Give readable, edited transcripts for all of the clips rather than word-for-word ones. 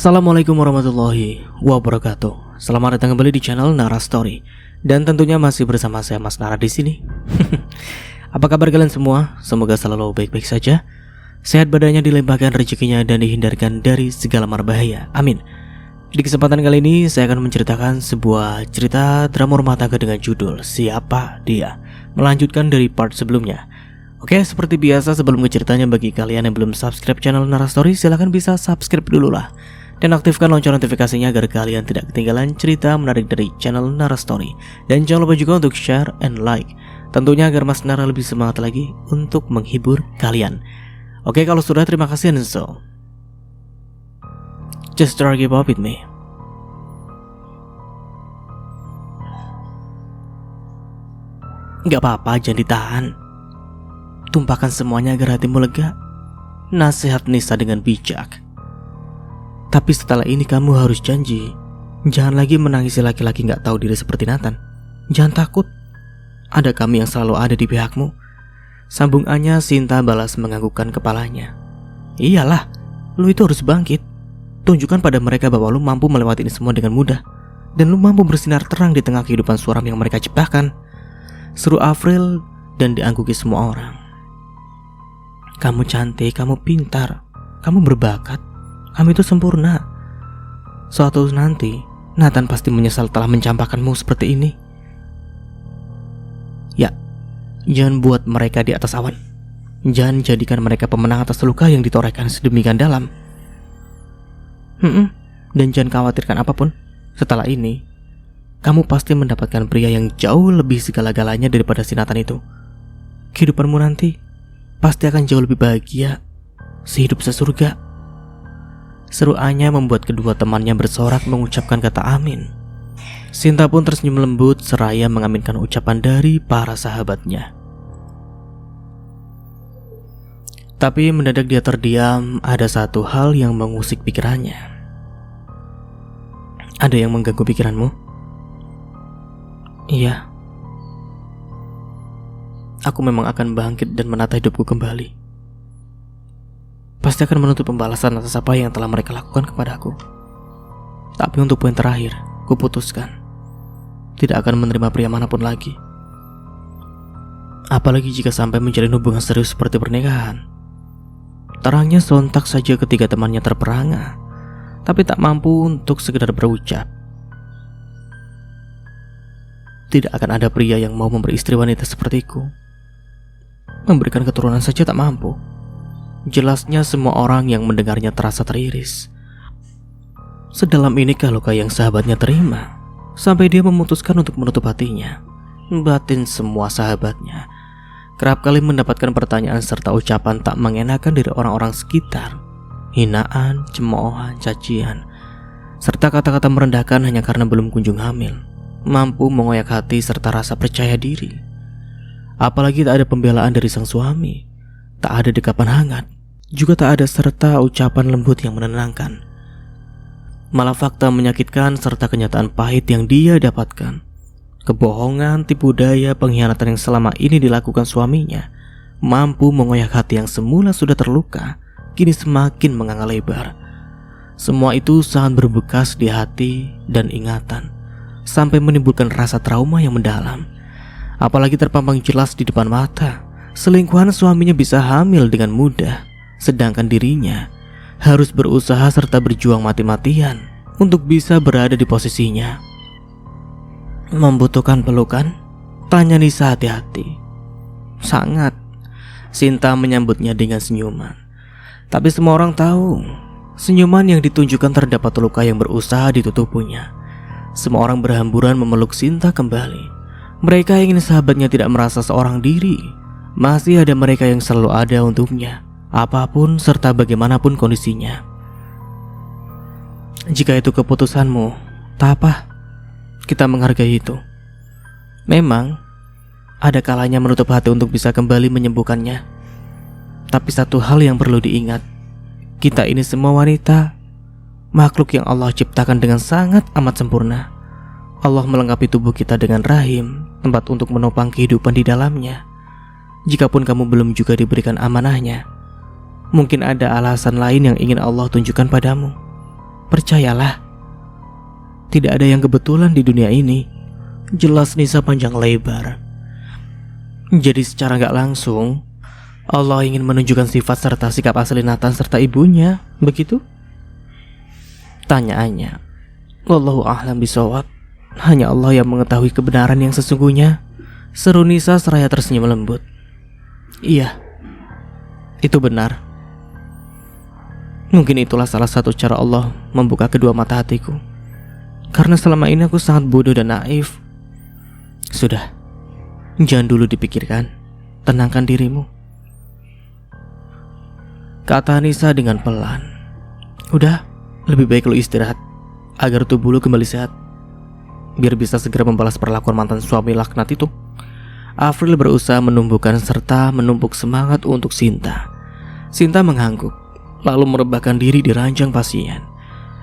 Assalamualaikum warahmatullahi wabarakatuh. Selamat datang kembali di channel Nara Story. Dan tentunya masih bersama saya Mas Nara di sini. Apa kabar kalian semua? Semoga selalu baik-baik saja. Sehat badannya, dilimpahkan rezekinya, dan dihindarkan dari segala marbahaya. Amin. Di kesempatan kali ini saya akan menceritakan sebuah cerita drama rumah tangga dengan judul Siapa Dia, melanjutkan dari part sebelumnya. Oke, seperti biasa sebelum ke ceritanya, bagi kalian yang belum subscribe channel Nara Story, silahkan bisa subscribe dulu lah. Dan aktifkan lonceng notifikasinya agar kalian tidak ketinggalan cerita menarik dari channel Nara Story. Dan jangan lupa juga untuk share and like, tentunya agar Mas Nara lebih semangat lagi untuk menghibur kalian. Oke, kalau sudah, terima kasih. And so just try keep up with me. Gak apa-apa, jangan ditahan. Tumpahkan semuanya agar hatimu lega. Nasihat Nisa dengan bijak. Tapi setelah ini kamu harus janji, jangan lagi menangisi laki-laki gak tahu diri seperti Nathan. Jangan takut, ada kami yang selalu ada di pihakmu. Sambungannya Sinta balas menganggukkan kepalanya. Iyalah, lu itu harus bangkit. Tunjukkan pada mereka bahwa lu mampu melewati ini semua dengan mudah. Dan lu mampu bersinar terang di tengah kehidupan suram yang mereka ciptakan. Seru Afril dan diangguki semua orang. Kamu cantik, kamu pintar, kamu berbakat, kamu itu sempurna. Suatu nanti Nathan pasti menyesal telah mencampakkanmu seperti ini. Ya, jangan buat mereka di atas awan. Jangan jadikan mereka pemenang atas luka yang ditorehkan sedemikian dalam. Dan jangan khawatirkan apapun. Setelah ini kamu pasti mendapatkan pria yang jauh lebih segala-galanya daripada si Nathan itu. Kehidupanmu nanti pasti akan jauh lebih bahagia, sehidup sesurga. Seruannya membuat kedua temannya bersorak mengucapkan kata amin. Sinta pun tersenyum lembut seraya mengaminkan ucapan dari para sahabatnya. Tapi mendadak dia terdiam. Ada satu hal yang mengusik pikirannya. Ada yang mengganggu pikiranmu? Iya. Aku memang akan bangkit dan menata hidupku kembali. Pasti akan menuntut pembalasan atas apa yang telah mereka lakukan kepadaku. Tapi untuk poin terakhir, kuputuskan tidak akan menerima pria manapun lagi. Apalagi jika sampai menjalin hubungan serius seperti pernikahan. Terangnya sontak saja ketiga temannya terperangah, tapi tak mampu untuk sekedar berucap. Tidak akan ada pria yang mau memberi istri wanita sepertiku. Memberikan keturunan saja tak mampu. Jelasnya semua orang yang mendengarnya terasa teriris. Sedalam inikah luka yang sahabatnya terima, sampai dia memutuskan untuk menutup hatinya. Batin semua sahabatnya kerap kali mendapatkan pertanyaan serta ucapan tak mengenakan dari orang-orang sekitar. Hinaan, cemoohan, cacian, serta kata-kata merendahkan hanya karena belum kunjung hamil mampu mengoyak hati serta rasa percaya diri. Apalagi tak ada pembelaan dari sang suami, tak ada dekapan hangat, juga tak ada serta ucapan lembut yang menenangkan. Malah fakta menyakitkan serta kenyataan pahit yang dia dapatkan. Kebohongan, tipu daya, pengkhianatan yang selama ini dilakukan suaminya mampu mengoyak hati yang semula sudah terluka, kini semakin menganga lebar. Semua itu sangat berbekas di hati dan ingatan, sampai menimbulkan rasa trauma yang mendalam. Apalagi terpampang jelas di depan mata, selingkuhan suaminya bisa hamil dengan mudah, sedangkan dirinya harus berusaha serta berjuang mati-matian untuk bisa berada di posisinya. Membutuhkan pelukan? Tanya Nisa hati-hati. Sangat. Sinta menyambutnya dengan senyuman. Tapi semua orang tahu, senyuman yang ditunjukkan terdapat luka yang berusaha ditutupinya. Semua orang berhamburan memeluk Sinta kembali. Mereka ingin sahabatnya tidak merasa seorang diri. Masih ada mereka yang selalu ada untuknya, apapun serta bagaimanapun kondisinya. Jika itu keputusanmu, tak apa, kita menghargai itu. Memang ada kalanya menutup hati untuk bisa kembali menyembuhkannya. Tapi satu hal yang perlu diingat, kita ini semua wanita, makhluk yang Allah ciptakan dengan sangat amat sempurna. Allah melengkapi tubuh kita dengan rahim, tempat untuk menopang kehidupan di dalamnya. Jikapun kamu belum juga diberikan amanahnya, mungkin ada alasan lain yang ingin Allah tunjukkan padamu. Percayalah, tidak ada yang kebetulan di dunia ini. Jelas Nisa panjang lebar. Jadi secara gak langsung, Allah ingin menunjukkan sifat serta sikap asli Nathan serta ibunya, begitu? Tanyaannya, wallahu a'lam bishawab. Hanya Allah yang mengetahui kebenaran yang sesungguhnya, seru Nisa seraya tersenyum lembut. Iya, itu benar. Mungkin itulah salah satu cara Allah membuka kedua mata hatiku. Karena selama ini aku sangat bodoh dan naif. Sudah, jangan dulu dipikirkan. Tenangkan dirimu, kata Nisa dengan pelan. Udah, lebih baik lu istirahat agar tubuh lu kembali sehat, biar bisa segera membalas perlakuan mantan suami laknat itu. Afril berusaha menumbuhkan serta menumpuk semangat untuk Sinta. Sinta mengangguk, lalu merebahkan diri di ranjang pasien.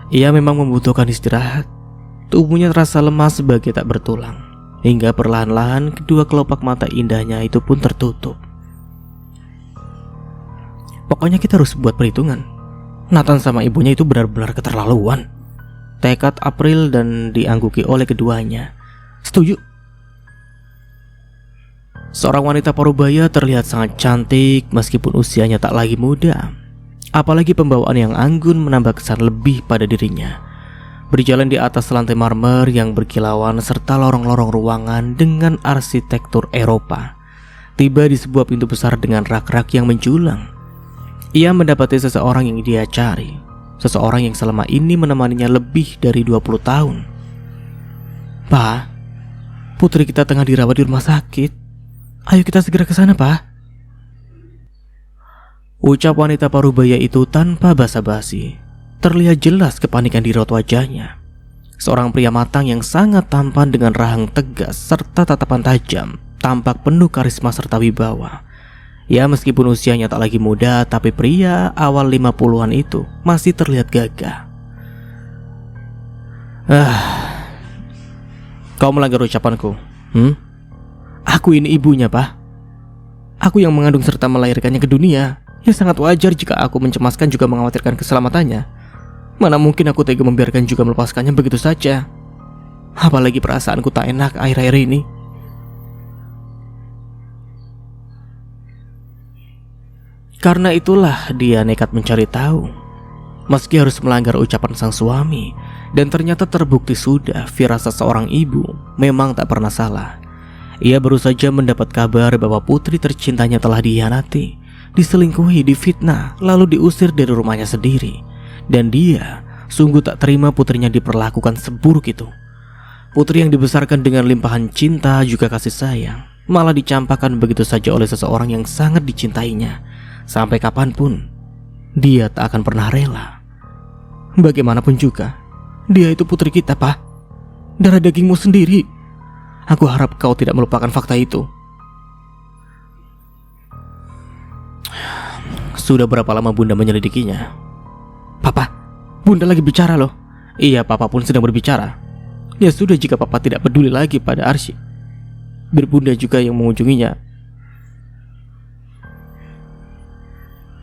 Ia memang membutuhkan istirahat. Tubuhnya terasa lemas sebagai tak bertulang, hingga perlahan-lahan kedua kelopak mata indahnya itu pun tertutup. Pokoknya kita harus buat perhitungan. Nathan sama ibunya itu benar-benar keterlaluan, tekad April dan diangguki oleh keduanya. Setuju. Seorang wanita parubaya terlihat sangat cantik meskipun usianya tak lagi muda. Apalagi pembawaan yang anggun menambah kesan lebih pada dirinya. Berjalan di atas lantai marmer yang berkilauan serta lorong-lorong ruangan dengan arsitektur Eropa. Tiba di sebuah pintu besar dengan rak-rak yang menjulang. Ia mendapati seseorang yang dia cari. Seseorang yang selama ini menemaninya lebih dari 20 tahun. Pak, putri kita tengah dirawat di rumah sakit. Ayo kita segera ke sana, Pak. Ucap wanita parubaya itu tanpa basa-basi. Terlihat jelas kepanikan di raut wajahnya. Seorang pria matang yang sangat tampan dengan rahang tegas serta tatapan tajam, tampak penuh karisma serta wibawa. Ya, meskipun usianya tak lagi muda, tapi pria awal 50-an itu masih terlihat gagah. Kau melanggar ucapanku. Aku ini ibunya, Pak. Aku yang mengandung serta melahirkannya ke dunia. Ya sangat wajar jika aku mencemaskan juga mengkhawatirkan keselamatannya. Mana mungkin aku tega membiarkan juga melepaskannya begitu saja. Apalagi perasaanku tak enak akhir-akhir ini. Karena itulah dia nekat mencari tahu. Meski harus melanggar ucapan sang suami, dan ternyata terbukti sudah firasat seorang ibu memang tak pernah salah. Ia baru saja mendapat kabar bahwa putri tercintanya telah dihianati, diselingkuhi, difitnah, lalu diusir dari rumahnya sendiri. Dan dia sungguh tak terima putrinya diperlakukan seburuk itu. Putri yang dibesarkan dengan limpahan cinta juga kasih sayang, malah dicampakkan begitu saja oleh seseorang yang sangat dicintainya. Sampai kapanpun dia tak akan pernah rela. Bagaimanapun juga, dia itu putri kita, Pak. Darah dagingmu sendiri. Aku harap kau tidak melupakan fakta itu. Sudah berapa lama Bunda menyelidikinya? Papa, Bunda lagi bicara loh. Iya, Papa pun sedang berbicara. Ya sudah, jika Papa tidak peduli lagi pada Arsy, biar Bunda juga yang mengunjunginya.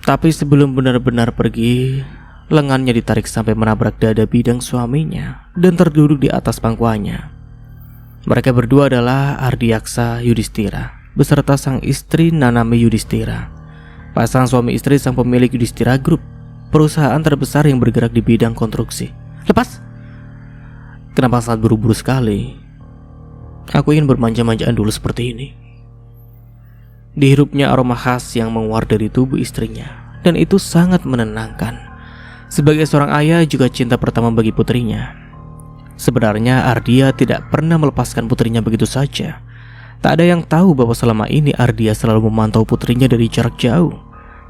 Tapi sebelum benar-benar pergi, lengannya ditarik sampai menabrak dada bidang suaminya dan terduduk di atas pangkuannya. Mereka berdua adalah Ardiaksa Yudhistira beserta sang istri Nanami Yudhistira. Pasang suami istri sang pemilik Yudhistira Group, perusahaan terbesar yang bergerak di bidang konstruksi. Lepas? Kenapa sangat buru-buru sekali? Aku ingin bermanja-manjaan dulu seperti ini. Dihirupnya aroma khas yang menguar dari tubuh istrinya, dan itu sangat menenangkan. Sebagai seorang ayah juga cinta pertama bagi putrinya. Sebenarnya Ardia tidak pernah melepaskan putrinya begitu saja. Tak ada yang tahu bahwa selama ini Ardia selalu memantau putrinya dari jarak jauh.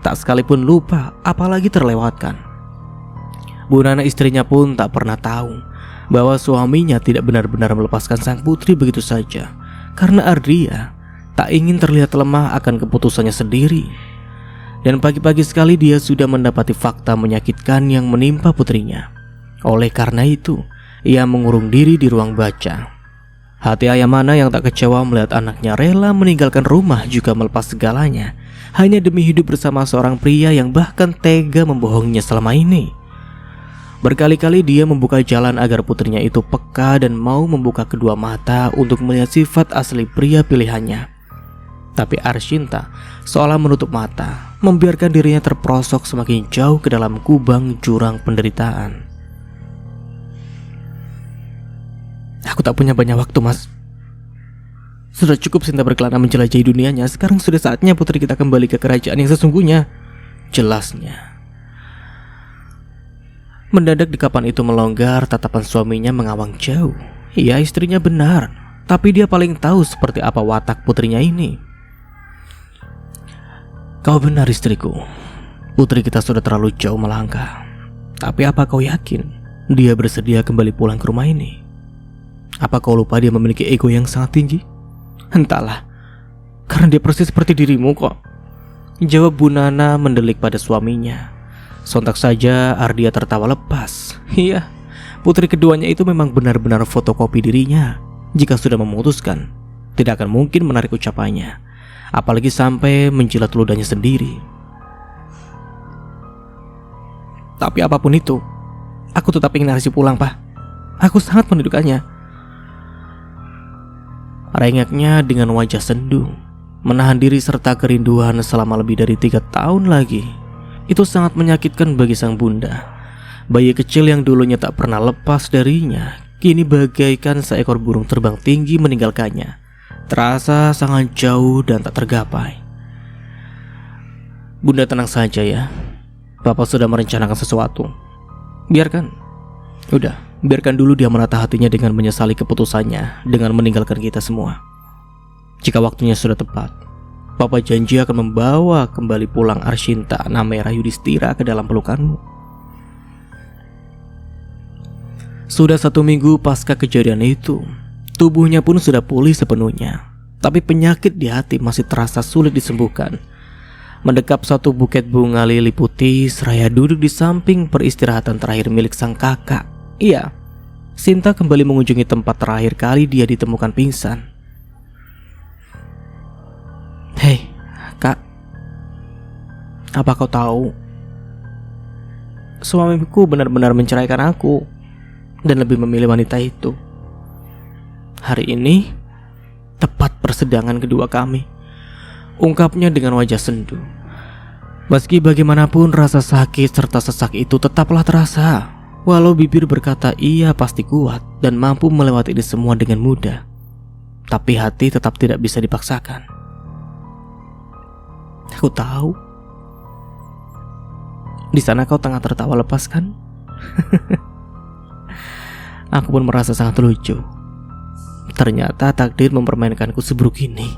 Tak sekalipun lupa, apalagi terlewatkan. Bu Nana istrinya pun tak pernah tahu bahwa suaminya tidak benar-benar melepaskan sang putri begitu saja, karena Ardia tak ingin terlihat lemah akan keputusannya sendiri. Dan pagi-pagi sekali dia sudah mendapati fakta menyakitkan yang menimpa putrinya. Oleh karena itu, ia mengurung diri di ruang baca. Hati ayah mana yang tak kecewa melihat anaknya rela meninggalkan rumah juga melepas segalanya hanya demi hidup bersama seorang pria yang bahkan tega membohonginya selama ini. Berkali-kali dia membuka jalan agar putrinya itu peka dan mau membuka kedua mata untuk melihat sifat asli pria pilihannya. Tapi Arshinta seolah menutup mata, membiarkan dirinya terperosok semakin jauh ke dalam kubang jurang penderitaan. Aku tak punya banyak waktu, Mas. Sudah cukup Sinta berkelana menjelajahi dunianya. Sekarang sudah saatnya putri kita kembali ke kerajaan yang sesungguhnya, jelasnya. Mendadak di kapan itu melonggar, tatapan suaminya mengawang jauh. Iya, istrinya benar, tapi dia paling tahu seperti apa watak putrinya ini. Kau benar istriku, putri kita sudah terlalu jauh melangkah. Tapi apa kau yakin dia bersedia kembali pulang ke rumah ini? Apa kau lupa dia memiliki ego yang sangat tinggi? Entahlah, karena dia persis seperti dirimu kok, jawab Bu Nana mendelik pada suaminya. Sontak saja Ardia tertawa lepas. Iya, putri keduanya itu memang benar-benar fotokopi dirinya. Jika sudah memutuskan, tidak akan mungkin menarik ucapannya, apalagi sampai menjilat ludahnya sendiri. Tapi apapun itu, aku tetap ingin Arsi pulang, Pak. Aku sangat merindukannya. Rengeknya dengan wajah sendu, menahan diri serta kerinduan selama lebih dari 3 tahun lagi. Itu sangat menyakitkan bagi sang bunda. Bayi kecil yang dulunya tak pernah lepas darinya, kini bagaikan seekor burung terbang tinggi meninggalkannya. Terasa sangat jauh dan tak tergapai. Bunda tenang saja ya, Bapak sudah merencanakan sesuatu. Biarkan dulu dia menata hatinya dengan menyesali keputusannya dengan meninggalkan kita semua. Jika waktunya sudah tepat, Papa janji akan membawa kembali pulang Arshinta, Namera, Yudhistira ke dalam pelukanmu. Sudah 1 minggu pasca kejadian itu, tubuhnya pun sudah pulih sepenuhnya. Tapi penyakit di hati masih terasa sulit disembuhkan. Mendekap satu buket bunga lili putih, seraya duduk di samping peristirahatan terakhir milik sang kakak. Iya, Sinta kembali mengunjungi tempat terakhir kali dia ditemukan pingsan. Hei, Kak, apa kau tahu? Suamiku benar-benar menceraikan aku dan lebih memilih wanita itu. Hari ini, tepat persidangan kedua kami, ungkapnya dengan wajah sendu. Meski bagaimanapun rasa sakit serta sesak itu tetaplah terasa. Walau bibir berkata ia pasti kuat dan mampu melewati ini semua dengan mudah, tapi hati tetap tidak bisa dipaksakan. Aku tahu. Di sana kau tengah tertawa lepas kan? Aku pun merasa sangat lucu. Ternyata takdir mempermainkanku seburuk ini.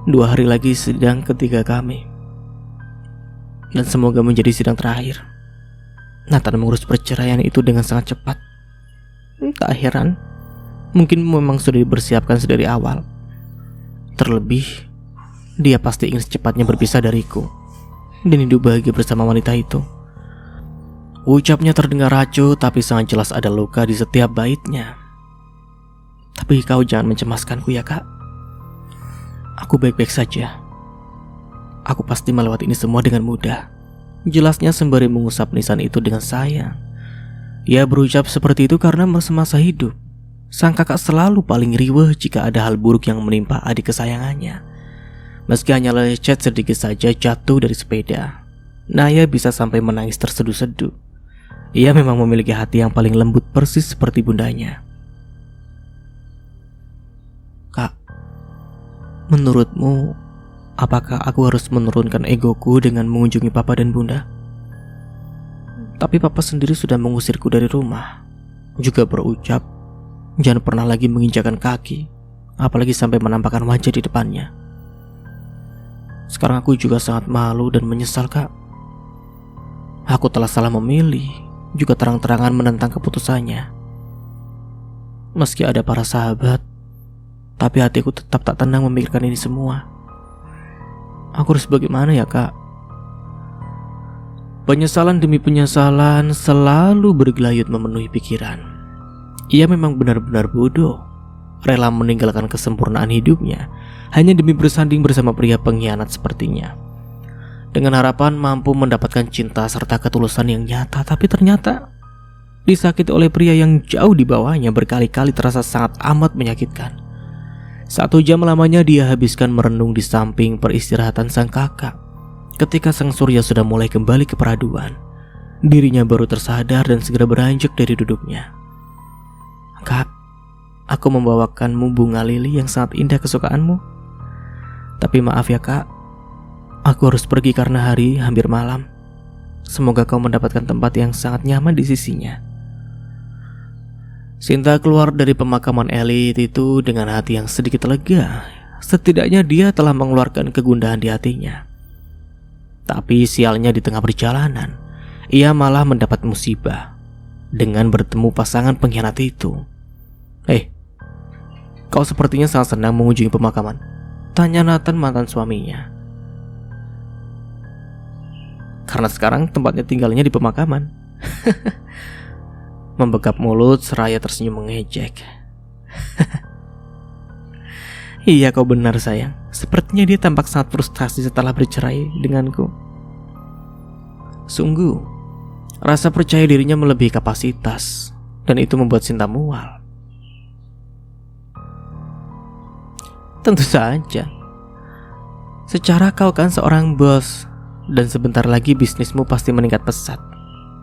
2 hari lagi sidang ketiga kami, dan semoga menjadi sidang terakhir. Nathan mengurus perceraian itu dengan sangat cepat. Tak heran, mungkin memang sudah dipersiapkan sedari awal. Terlebih, dia pasti ingin secepatnya berpisah dariku dan hidup bahagia bersama wanita itu. Ucapnya terdengar racu, tapi sangat jelas ada luka di setiap baitnya. Tapi kau jangan mencemaskanku ya, Kak. Aku baik-baik saja. Aku pasti melewati ini semua dengan mudah, jelasnya sembari mengusap nisan itu dengan sayang. Ia berucap seperti itu karena semasa hidup sang kakak selalu paling riweh jika ada hal buruk yang menimpa adik kesayangannya. Meski hanya lecet sedikit saja jatuh dari sepeda, Naya bisa sampai menangis terseduh-seduh. Ia memang memiliki hati yang paling lembut persis seperti bundanya. Kak, menurutmu apakah aku harus menurunkan egoku dengan mengunjungi Papa dan Bunda? Tapi Papa sendiri sudah mengusirku dari rumah. Juga berucap, jangan pernah lagi menginjakan kaki, apalagi sampai menampakkan wajah di depannya. Sekarang aku juga sangat malu dan menyesal, Kak. Aku telah salah memilih, juga terang-terangan menentang keputusannya. Meski ada para sahabat, tapi hatiku tetap tak tenang memikirkan ini semua. Aku harus bagaimana ya, Kak? Penyesalan demi penyesalan selalu bergelayut memenuhi pikiran. Ia memang benar-benar bodoh, rela meninggalkan kesempurnaan hidupnya hanya demi bersanding bersama pria pengkhianat sepertinya. dengan harapan mampu mendapatkan cinta serta ketulusan yang nyata. Tapi ternyata disakiti oleh pria yang jauh di bawahnya berkali-kali terasa sangat amat menyakitkan. 1 jam lamanya dia habiskan merenung di samping peristirahatan sang kakak. Ketika sang surya sudah mulai kembali ke peraduan, dirinya baru tersadar dan segera beranjak dari duduknya. "Kak, aku membawakanmu bunga lili yang sangat indah kesukaanmu. Tapi maaf ya kak, aku harus pergi karena hari hampir malam. Semoga kau mendapatkan tempat yang sangat nyaman di sisinya." Sinta keluar dari pemakaman elit itu dengan hati yang sedikit lega. Setidaknya dia telah mengeluarkan kegundahan di hatinya. Tapi sialnya di tengah perjalanan, ia malah mendapat musibah dengan bertemu pasangan pengkhianat itu. Kau sepertinya sangat senang mengunjungi pemakaman," tanya Nathan mantan suaminya. "Karena sekarang tempatnya tinggalnya di pemakaman." Membekap mulut seraya tersenyum mengejek. "Iya, kau benar sayang. Sepertinya dia tampak sangat frustasi setelah bercerai denganku." Sungguh, rasa percaya dirinya melebihi kapasitas, dan itu membuat Sinta mual. "Tentu saja. Secara kau kan seorang bos, dan sebentar lagi bisnismu pasti meningkat pesat.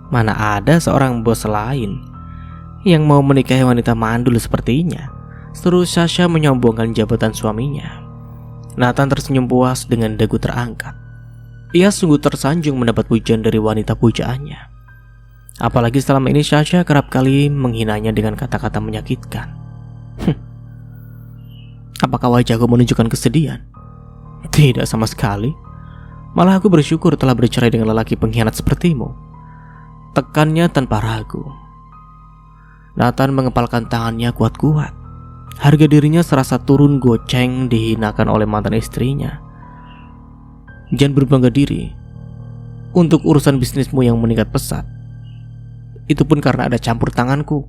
Mana ada seorang bos lain yang mau menikahi wanita mandul sepertinya," seru Sasha menyombongkan jabatan suaminya. Nathan tersenyum puas dengan dagu terangkat. Ia sungguh tersanjung mendapat pujian dari wanita pujaannya. Apalagi selama ini Sasha kerap kali menghinanya dengan kata-kata menyakitkan. Apakah wajahku menunjukkan kesedihan? Tidak sama sekali. Malah aku bersyukur telah bercerai dengan lelaki pengkhianat sepertimu, tekannya tanpa ragu. Nathan mengepalkan tangannya kuat-kuat. Harga dirinya serasa turun goceng dihinakan oleh mantan istrinya. "Jangan berbangga diri. Untuk urusan bisnismu yang meningkat pesat, itu pun karena ada campur tanganku."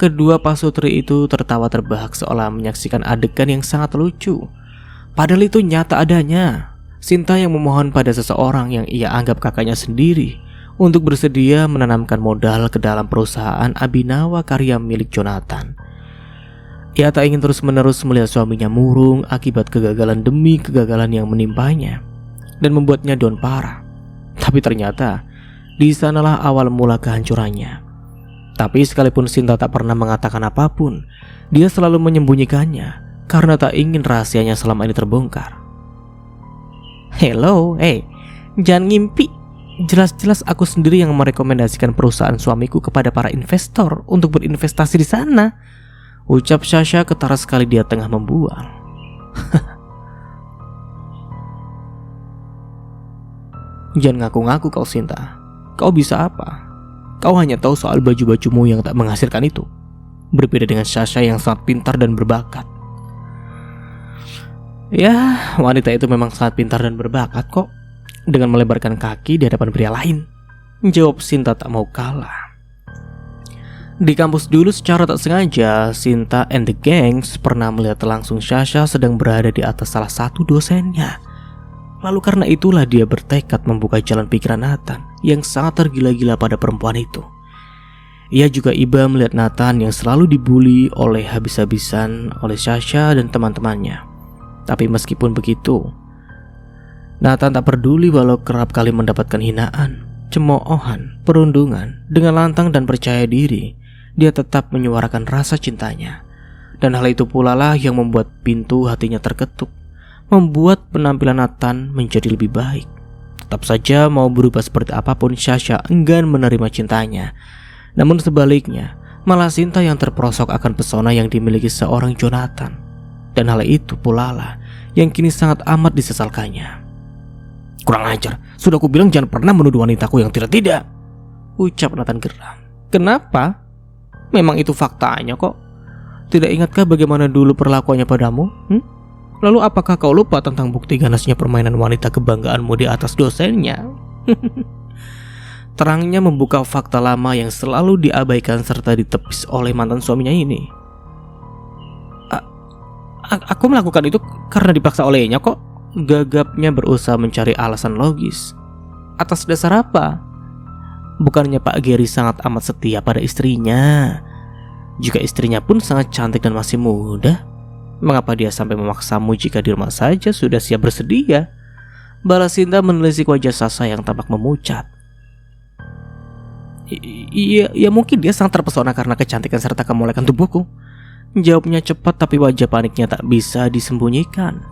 Kedua pasutri itu tertawa terbahak seolah menyaksikan adegan yang sangat lucu. Padahal itu nyata adanya. Sinta yang memohon pada seseorang yang ia anggap kakaknya sendiri untuk bersedia menanamkan modal ke dalam perusahaan Abhinawa Karya milik Jonathan. Ia tak ingin terus-menerus melihat suaminya murung akibat kegagalan demi kegagalan yang menimpanya dan membuatnya down parah. Tapi ternyata di sanalah awal mula kehancurannya. Tapi sekalipun Sinta tak pernah mengatakan apapun, dia selalu menyembunyikannya karena tak ingin rahasianya selama ini terbongkar. "Hello, jangan ngimpi. Jelas-jelas aku sendiri yang merekomendasikan perusahaan suamiku kepada para investor untuk berinvestasi di sana," ucap Sasha ketara sekali dia tengah membual. "Jangan ngaku-ngaku kau Sinta. Kau bisa apa? Kau hanya tahu soal baju-bajumu yang tak menghasilkan itu. Berbeda dengan Sasha yang sangat pintar dan berbakat." "Ya, wanita itu memang sangat pintar dan berbakat kok, dengan melebarkan kaki di hadapan pria lain," jawab Sinta tak mau kalah. Di kampus dulu secara tak sengaja, Sinta and the Gangs pernah melihat langsung Sasha sedang berada di atas salah satu dosennya. Lalu karena itulah dia bertekad membuka jalan pikiran Nathan yang sangat tergila-gila pada perempuan itu. Ia juga iba melihat Nathan yang selalu dibully oleh habis-habisan oleh Sasha dan teman-temannya. Tapi meskipun begitu, Nathan tak peduli walau kerap kali mendapatkan hinaan, cemoohan, perundungan. Dengan lantang dan percaya diri, dia tetap menyuarakan rasa cintanya. Dan hal itu pula lah yang membuat pintu hatinya terketuk, membuat penampilan Nathan menjadi lebih baik. Tetap saja mau berubah seperti apapun, Sasha enggan menerima cintanya. Namun sebaliknya, malah Sinta yang terperosok akan pesona yang dimiliki seorang Jonathan. Dan hal itu pula lah yang kini sangat amat disesalkannya. "Kurang ajar, sudah aku bilang jangan pernah menuduh wanitaku yang tidak-tidak," ucap Nathan geram. "Kenapa? Memang itu faktanya kok. Tidak ingatkah bagaimana dulu perlakuannya padamu? Lalu apakah kau lupa tentang bukti ganasnya permainan wanita kebanggaanmu di atas dosennya?" Terangnya membuka fakta lama yang selalu diabaikan serta ditepis oleh mantan suaminya ini. Aku melakukan itu karena dipaksa olehnya kok," Gagapnya berusaha mencari alasan logis. Atas dasar apa? Bukannya Pak Gary sangat amat setia pada istrinya? Jika istrinya pun sangat cantik dan masih muda, mengapa dia sampai memaksamu jika di rumah saja sudah siap bersedia? Balas Sinta menelisik wajah Sasa yang tampak memucat. Iya, mungkin dia sangat terpesona karena kecantikan serta kemolekan tubuhku. Jawabnya cepat tapi wajah paniknya tak bisa disembunyikan.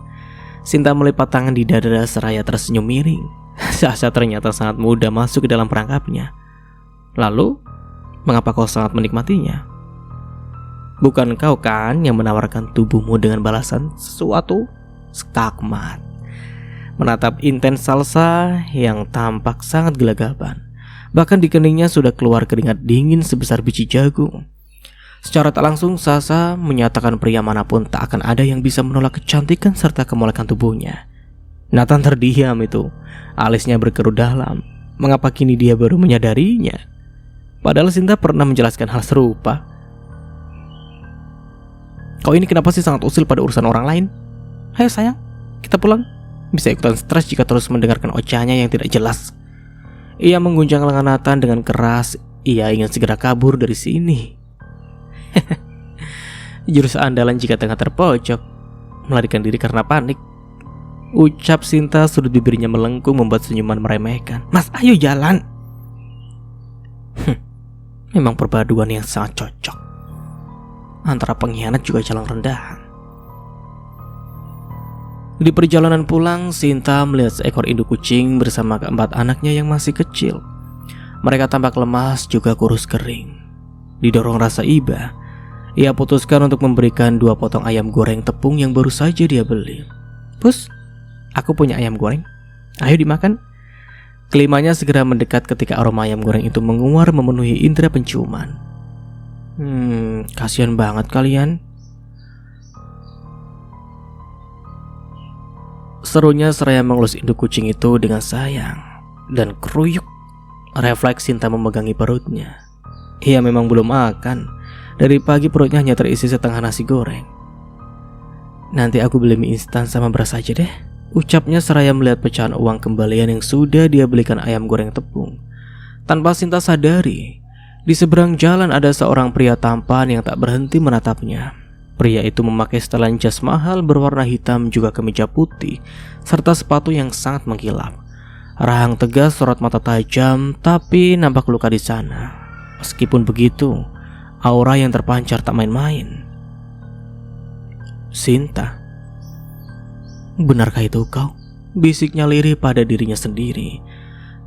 Sinta melipat tangan di dada seraya tersenyum miring. Sasa ternyata sangat mudah masuk ke dalam perangkapnya. Lalu, mengapa kau sangat menikmatinya? Bukan kau kan yang menawarkan tubuhmu dengan balasan sesuatu? Skakmat menatap intens Salsa yang tampak sangat gelagapan. Bahkan di keningnya sudah keluar keringat dingin sebesar biji jagung. Secara tak langsung Sasa menyatakan pria manapun tak akan ada yang bisa menolak kecantikan serta kemolekan tubuhnya. Nathan terdiam itu. Alisnya berkerut dalam. Mengapa kini dia baru menyadarinya? Padahal Sinta pernah menjelaskan hal serupa. Kau ini kenapa sih sangat usil pada urusan orang lain? Ayo sayang, kita pulang. Bisa ikutan stres jika terus mendengarkan ocehannya yang tidak jelas. Ia mengguncang lengan Nathan dengan keras. Ia ingin segera kabur dari sini. Jurus andalan jika tengah terpojok, melarikan diri karena panik. Ucap Sinta, sudut bibirnya melengkung membuat senyuman meremehkan. Mas, ayo jalan. Memang perpaduan yang sangat cocok antara pengkhianat juga jalan rendahan. Di perjalanan pulang, Sinta melihat seekor induk kucing bersama keempat anaknya yang masih kecil. Mereka tampak lemas juga kurus kering. Didorong rasa iba, ia putuskan untuk memberikan 2 potong ayam goreng tepung yang baru saja dia beli. Pus, aku punya ayam goreng. Ayo dimakan. Kelimanya segera mendekat ketika aroma ayam goreng itu menguar memenuhi indera penciuman. Kasihan banget kalian. Serunya seraya mengelus induk kucing itu dengan sayang. Dan keruyuk, refleks Sinta memegangi perutnya. Ia memang belum makan. Dari pagi perutnya hanya terisi setengah nasi goreng. Nanti aku beli mie instan sama beras aja deh, ucapnya seraya melihat pecahan uang kembalian yang sudah dia belikan ayam goreng tepung. Tanpa Sinta sadari, di seberang jalan ada seorang pria tampan yang tak berhenti menatapnya. Pria itu memakai setelan jas mahal berwarna hitam juga kemeja putih serta sepatu yang sangat mengkilap. Rahang tegas, sorot mata tajam, tapi nampak luka di sana. Meskipun begitu, aura yang terpancar tak main-main. Sinta, benarkah itu kau? Bisiknya lirih pada dirinya sendiri.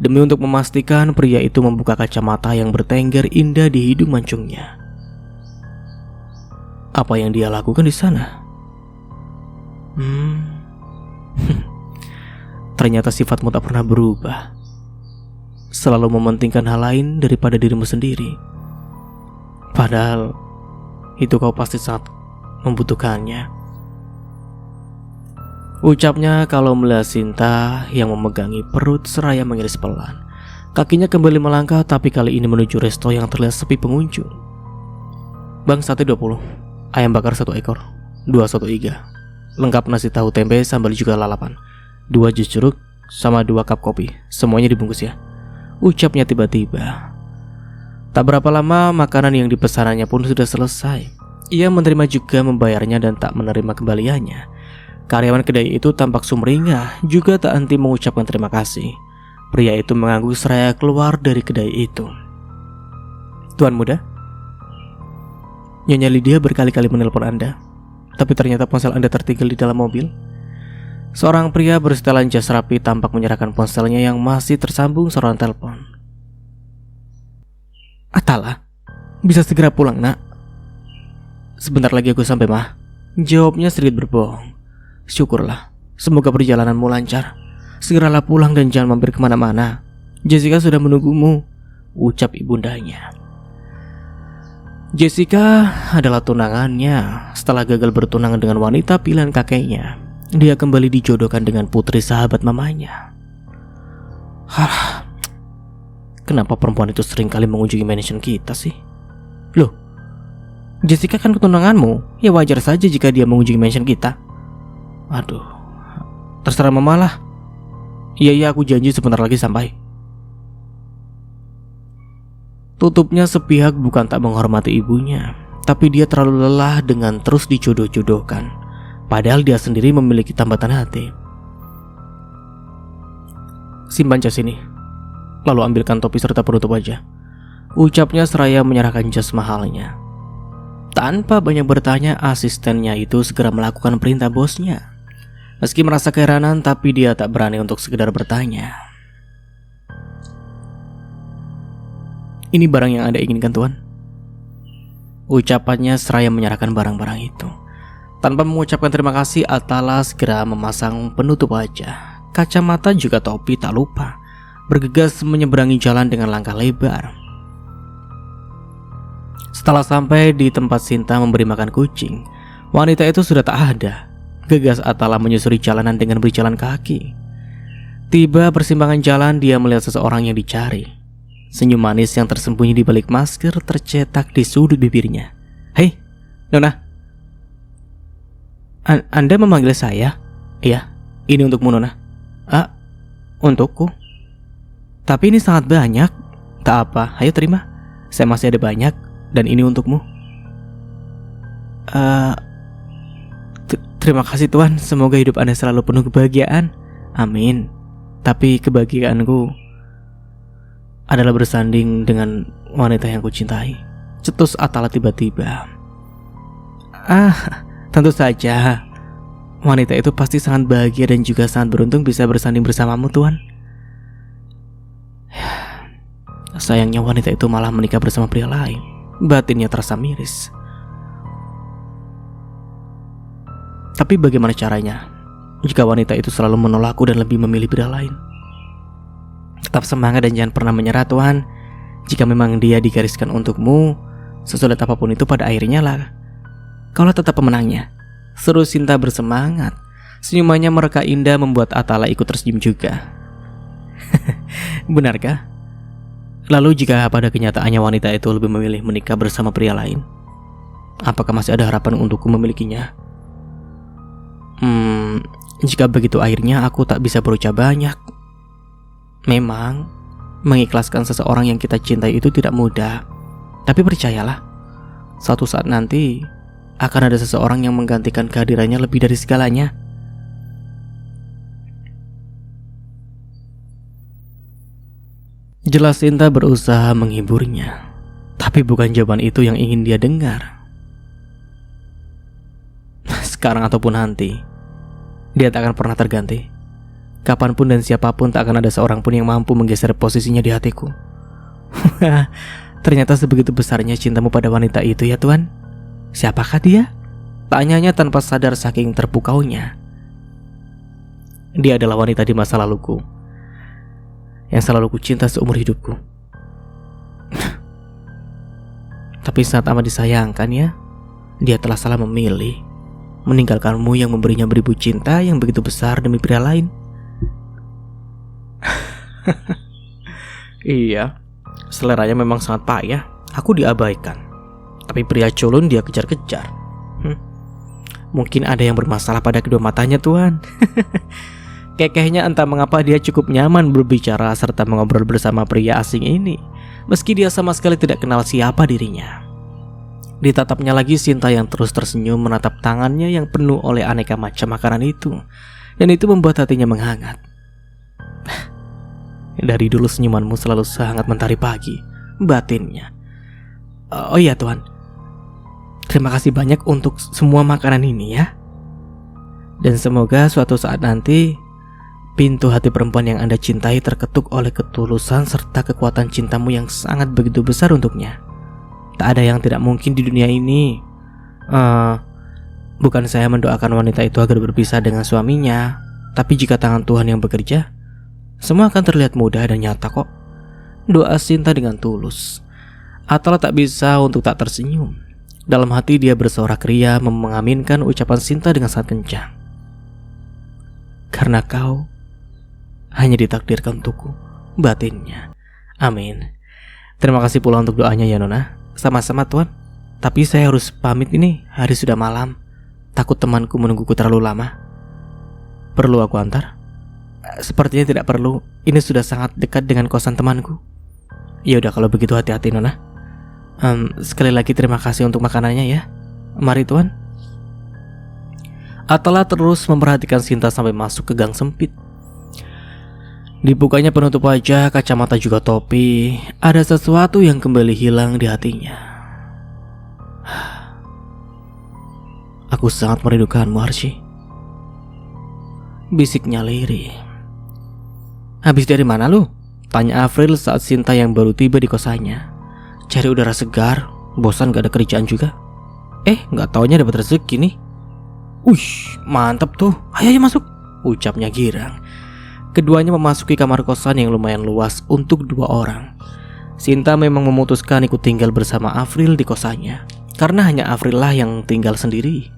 Demi untuk memastikan, pria itu membuka kacamata yang bertengger indah di hidung mancungnya. Apa yang dia lakukan di sana? Ternyata sifatmu tak pernah berubah. Selalu mementingkan hal lain daripada dirimu sendiri. Padahal itu kau pasti sangat membutuhkannya. Ucapnya kalau melihat Sinta yang memegangi perut seraya mengiris pelan. Kakinya kembali melangkah, tapi kali ini menuju resto yang terlihat sepi pengunjung. Bang, sate 20, ayam bakar 1 ekor, 2 soto iga, lengkap nasi tahu tempe sambal juga lalapan, 2 jus jeruk, sama 2 cup kopi. Semuanya dibungkus ya, ucapnya tiba-tiba. Tak berapa lama makanan yang dipesanannya pun sudah selesai. Ia menerima juga membayarnya dan tak menerima kembaliannya. Karyawan kedai itu tampak sumringah, juga tak henti mengucapkan terima kasih. Pria itu mengangguk seraya keluar dari kedai itu. Tuan muda, Nyonya Lydia berkali-kali menelpon Anda, tapi ternyata ponsel Anda tertinggal di dalam mobil. Seorang pria bersetelan jas rapi tampak menyerahkan ponselnya yang masih tersambung sorotan telepon. Atala, bisa segera pulang nak? Sebentar lagi aku sampai mah, jawabnya sedikit berbohong. Syukurlah, semoga perjalananmu lancar. Segeralah pulang dan jangan mampir kemana-mana. Jessica sudah menunggumu, ucap ibundanya. Jessica adalah tunangannya. Setelah gagal bertunangan dengan wanita pilihan kakeknya, dia kembali dijodohkan dengan putri sahabat mamanya. Kenapa perempuan itu sering kali mengunjungi mansion kita sih? Loh, Jessica kan tunanganmu, ya wajar saja jika dia mengunjungi mansion kita. Aduh, Terserah mama lah. Iya, aku janji sebentar lagi sampai. Tutupnya sepihak bukan tak menghormati ibunya, tapi dia terlalu lelah dengan terus dijodoh-jodohkan. Padahal dia sendiri memiliki tambatan hati. Simpan jas ini, lalu ambilkan topi serta penutup wajah, ucapnya seraya menyerahkan jas mahalnya. Tanpa banyak bertanya, asistennya itu segera melakukan perintah bosnya. Meski merasa keheranan, tapi dia tak berani untuk sekedar bertanya. Ini barang yang Anda inginkan, Tuan. Ucapannya seraya menyerahkan barang-barang itu. Tanpa mengucapkan terima kasih, Atala segera memasang penutup wajah, kacamata juga topi tak lupa, bergegas menyeberangi jalan dengan langkah lebar. Setelah sampai di tempat Sinta memberi makan kucing, wanita itu sudah tak ada. Gegas Atala menyusuri jalanan dengan berjalan kaki. Tiba persimpangan jalan, dia melihat seseorang yang dicari. Senyum manis yang tersembunyi di balik masker tercetak di sudut bibirnya. Hei, Nona. Anda memanggil saya? Iya, ini untukmu, Nona. Untukku? Tapi ini sangat banyak. Tak apa, ayo terima. Saya masih ada banyak, dan ini untukmu. Terima kasih Tuan, semoga hidup Anda selalu penuh kebahagiaan. Amin. Tapi kebahagiaanku adalah bersanding dengan wanita yang kucintai, cetus Atala tiba-tiba. Tentu saja. Wanita itu pasti sangat bahagia dan juga sangat beruntung bisa bersanding bersamamu, Tuan. Sayangnya wanita itu malah menikah bersama pria lain. Batinnya terasa miris. Tapi bagaimana caranya jika wanita itu selalu menolakku dan lebih memilih pria lain? Tetap semangat dan jangan pernah menyerah, Tuhan. Jika memang dia digariskan untukmu, sesulit apapun itu pada akhirnya lah kaulah tetap pemenangnya. Seru Sinta bersemangat. Senyumannya mereka indah membuat Atala ikut tersenyum juga. Benarkah? Lalu jika pada kenyataannya wanita itu lebih memilih menikah bersama pria lain, apakah masih ada harapan untukku memilikinya? Jika begitu akhirnya aku tak bisa berucap banyak. Memang mengikhlaskan seseorang yang kita cintai itu tidak mudah. Tapi percayalah, suatu saat nanti akan ada seseorang yang menggantikan kehadirannya lebih dari segalanya. Jelas Sinta berusaha menghiburnya, tapi bukan jawaban itu yang ingin dia dengar. Sekarang ataupun nanti, dia tak akan pernah terganti. Kapanpun dan siapapun tak akan ada seorang pun yang mampu menggeser posisinya di hatiku. Ternyata sebegitu besarnya cintamu pada wanita itu ya Tuan. Siapakah dia? Tanyanya tanpa sadar saking terpukaunya. Dia adalah wanita di masa laluku, yang selalu ku cinta seumur hidupku. Tapi saat amat disayangkan ya, dia telah salah memilih, meninggalkanmu yang memberinya beribu cinta yang begitu besar demi pria lain. Iya, seleranya memang sangat payah. Aku diabaikan, tapi pria culun dia kejar-kejar. Mungkin ada yang bermasalah pada kedua matanya, Tuan. Kekehnya entah mengapa dia cukup nyaman berbicara serta mengobrol bersama pria asing ini, meski dia sama sekali tidak kenal siapa dirinya. Ditatapnya lagi Sinta yang terus tersenyum menatap tangannya yang penuh oleh aneka macam makanan itu, dan itu membuat hatinya menghangat. Dari dulu senyumanmu selalu sangat mentari pagi, batinnya. Oh iya Tuan, terima kasih banyak untuk semua makanan ini ya. Dan semoga suatu saat nanti pintu hati perempuan yang Anda cintai terketuk oleh ketulusan serta kekuatan cintamu yang sangat begitu besar untuknya. Tak ada yang tidak mungkin di dunia ini. Bukan saya mendoakan wanita itu agar berpisah dengan suaminya, tapi jika tangan Tuhan yang bekerja, semua akan terlihat mudah dan nyata kok. Doa Sinta dengan tulus. Atala tak bisa untuk tak tersenyum. Dalam hati dia bersorak ria mengaminkan ucapan Sinta dengan sangat kencang. Karena kau hanya ditakdirkan untukku, batinnya. Amin. Terima kasih pula untuk doanya ya Nona. Sama-sama Tuan. Tapi saya harus pamit ini, hari sudah malam. Takut temanku menungguku terlalu lama. Perlu aku antar? Sepertinya tidak perlu. Ini sudah sangat dekat dengan kosan temanku. Ya udah kalau begitu hati-hati Nona. Sekali lagi terima kasih untuk makanannya ya. Mari tuan. Atala terus memperhatikan Sinta sampai masuk ke gang sempit. Dibukanya penutup wajah, kacamata juga topi. Ada sesuatu yang kembali hilang di hatinya. Aku sangat merindukanmu, Archie. Bisiknya lirih. Habis dari mana lu? Tanya Avril saat Sinta yang baru tiba di kosannya. Cari udara segar, bosan gak ada kerjaan juga. Gak taunya dapat rezeki nih. Ush, mantap tuh. Ayo masuk, ucapnya girang. Keduanya memasuki kamar kosan yang lumayan luas untuk 2 orang. Sinta memang memutuskan ikut tinggal bersama Avril di kosannya, karena hanya Avril lah yang tinggal sendiri.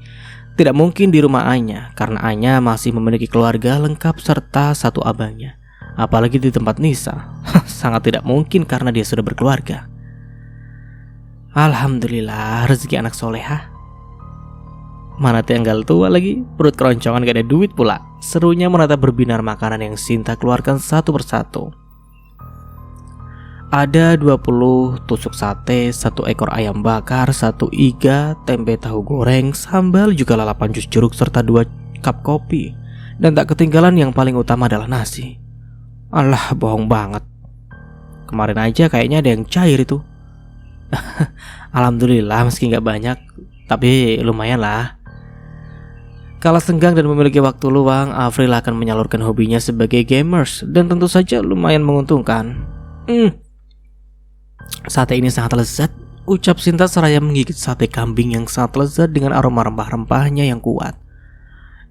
Tidak mungkin di rumah Anya, karena Anya masih memiliki keluarga lengkap serta 1 abangnya. Apalagi di tempat Nisa, sangat tidak mungkin karena dia sudah berkeluarga. Alhamdulillah, rezeki anak solehah. Mana tinggal tua lagi, perut keroncongan gak ada duit pula. Serunya menatap berbinar makanan yang Sinta keluarkan satu persatu. Ada 20 tusuk sate, 1 ekor ayam bakar, 1 iga, tempe tahu goreng, sambal, juga lalapan jus jeruk, serta 2 cup kopi. Dan tak ketinggalan yang paling utama adalah nasi. Alah, bohong banget. Kemarin aja kayaknya ada yang cair itu. Alhamdulillah meski gak banyak, tapi lumayan lah. Kala senggang dan memiliki waktu luang, Avril akan menyalurkan hobinya sebagai gamers, dan tentu saja lumayan menguntungkan. Sate ini sangat lezat, ucap Sinta seraya menggigit sate kambing yang sangat lezat dengan aroma rempah-rempahnya yang kuat.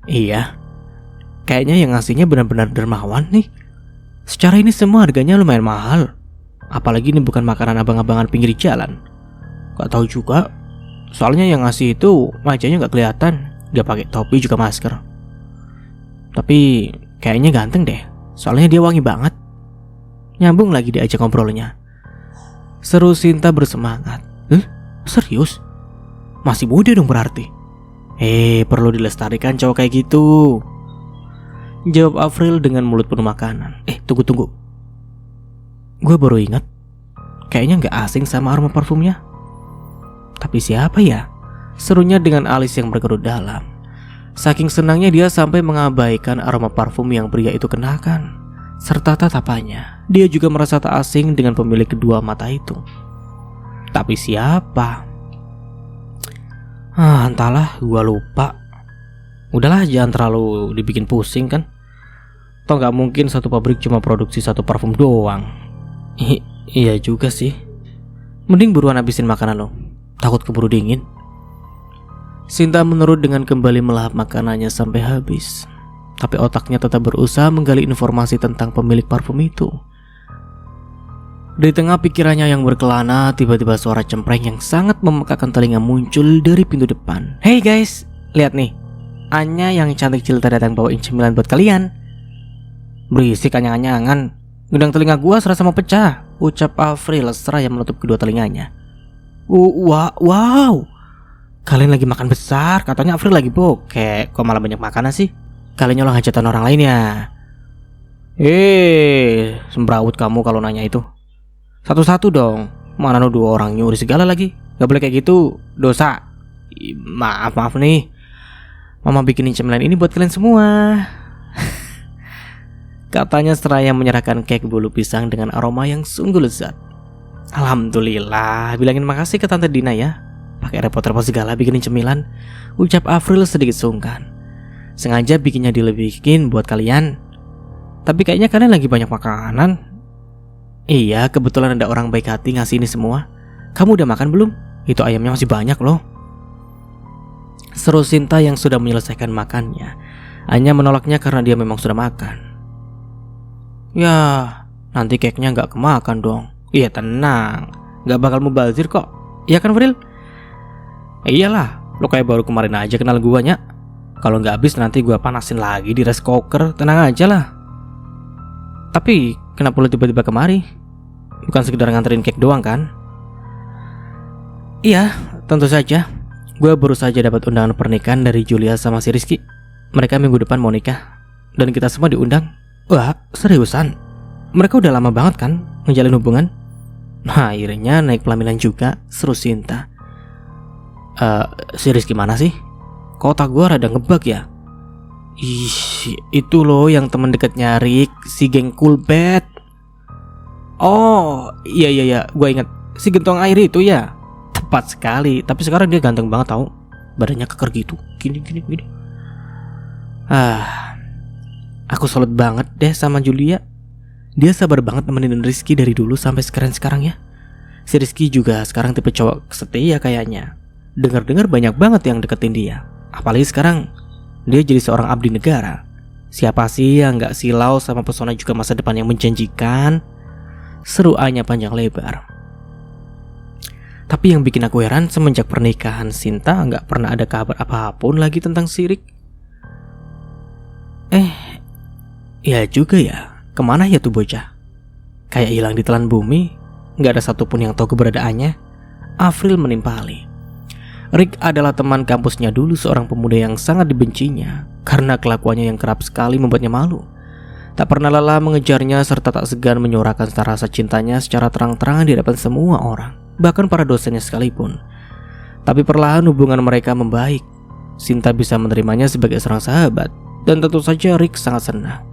Iya, kayaknya yang ngasihnya benar-benar dermawan nih. Secara ini semua harganya lumayan mahal, apalagi ini bukan makanan abang-abangan pinggir jalan. Gak tahu juga, soalnya yang ngasih itu wajahnya gak kelihatan. Dia pakai topi juga masker. Tapi kayaknya ganteng deh, soalnya dia wangi banget. Nyambung lagi diajak ngobrolnya. Seru Sinta bersemangat. Serius? Masih muda dong berarti. Perlu dilestarikan cowok kayak gitu, jawab Avril dengan mulut penuh makanan. Tunggu. Gue baru ingat, kayaknya gak asing sama aroma parfumnya. Tapi siapa ya? Serunya dengan alis yang berkerut dalam. Saking senangnya dia sampai mengabaikan aroma parfum yang pria itu kenakan, serta tatapannya. Dia juga merasa tak asing dengan pemilik kedua mata itu. Tapi siapa? Entahlah, gua lupa. Udahlah, jangan terlalu dibikin pusing kan. Toh gak mungkin satu pabrik cuma produksi 1 parfum doang. Iya juga sih. Mending buruan habisin makanan lo, takut keburu dingin. Sinta menurut dengan kembali melahap makanannya sampai habis. Tapi otaknya tetap berusaha menggali informasi tentang pemilik parfum itu. Di tengah pikirannya yang berkelana, tiba-tiba suara cempreng yang sangat memekakan telinga muncul dari pintu depan. Hey guys, lihat nih, Anya yang cantik jelita datang bawain cemilan buat kalian. Berisik anyang-anyangan, ngundang telinga gua serasa mau pecah, ucap Avril seraya menutup kedua telinganya. Wow, kalian lagi makan besar, katanya Avril lagi bokek, kok malah banyak makanan sih? Kalian nyolong hajatan orang lain ya? Sembraut kamu kalau nanya itu. Satu-satu dong, mana nuduh orang nyuri segala lagi. Gak boleh kayak gitu, dosa. Maaf nih, Mama bikinin cemilan ini buat kalian semua. Katanya seraya menyerahkan kek bolu pisang dengan aroma yang sungguh lezat. Alhamdulillah, bilangin makasih ke Tante Dina ya. Pakai repot-repot segala bikinin cemilan, ucap Avril sedikit sungkan. Sengaja bikinnya dilebihin buat kalian. Tapi kayaknya kalian lagi banyak makanan. Iya, kebetulan ada orang baik hati ngasih ini semua. Kamu udah makan belum? Itu ayamnya masih banyak loh, seru Sinta yang sudah menyelesaikan makannya. Anya menolaknya karena dia memang sudah makan. Ya, nanti keknya gak kemakan dong. Iya tenang, gak bakal mubazir kok. Iya kan Vril? Iyalah, lo kayak baru kemarin aja kenal guanya. Kalau gak habis nanti gua panasin lagi di rice cooker. Tenang aja lah. Tapi kenapa lo tiba-tiba kemari? Bukan sekedar nganterin kek doang kan? Iya, tentu saja. Gue baru saja dapat undangan pernikahan dari Julia sama si Rizky. Mereka minggu depan mau nikah. Dan kita semua diundang. Wah, seriusan? Mereka udah lama banget kan ngejalin hubungan? Nah, akhirnya naik pelaminan juga, seru Sinta. Si Rizky mana sih? Kok otak gue rada ngebug ya? Ih, itu loh yang teman dekatnya Rick, si geng Coolbet. Oh, iya, gue ingat. Si gentong air itu ya. Tepat sekali, tapi sekarang dia ganteng banget tau. Badannya keker gitu, gini. Aku salut banget deh sama Julia. Dia sabar banget nemenin Rizky dari dulu sampai sekarang ya. Si Rizky juga sekarang tipe cowok setia kayaknya. Dengar-dengar banyak banget yang deketin dia. Apalagi sekarang dia jadi seorang abdi negara. Siapa sih yang gak silau sama pesona juga masa depan yang menjanjikan? Seruannya panjang lebar. Tapi yang bikin aku heran, semenjak pernikahan Sinta gak pernah ada kabar apapun lagi tentang Sirik. Ya juga ya. Kemana ya tuh bocah? Kayak hilang ditelan bumi. Gak ada satupun yang tahu keberadaannya. Afril menimpali. Rick adalah teman kampusnya dulu, seorang pemuda yang sangat dibencinya karena kelakuannya yang kerap sekali membuatnya malu. Tak pernah lelah mengejarnya serta tak segan menyuarakan rasa cintanya secara terang-terangan di hadapan semua orang, bahkan para dosennya sekalipun. Tapi perlahan hubungan mereka membaik. Sinta bisa menerimanya sebagai seorang sahabat, dan tentu saja Rick sangat senang.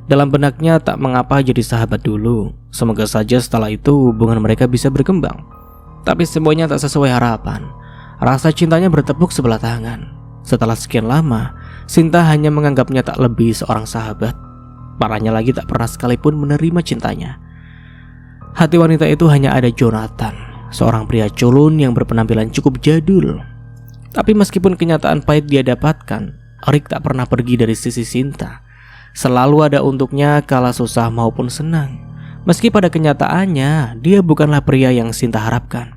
Dalam benaknya tak mengapa jadi sahabat dulu. Semoga saja setelah itu hubungan mereka bisa berkembang. Tapi semuanya tak sesuai harapan. Rasa cintanya bertepuk sebelah tangan. Setelah sekian lama, Sinta hanya menganggapnya tak lebih seorang sahabat. Parahnya lagi tak pernah sekalipun menerima cintanya. Hati wanita itu hanya ada Jonathan, seorang pria culun yang berpenampilan cukup jadul. Tapi meskipun kenyataan pahit dia dapatkan, Rick tak pernah pergi dari sisi Sinta. Selalu ada untuknya kala susah maupun senang. Meski pada kenyataannya dia bukanlah pria yang Sinta harapkan.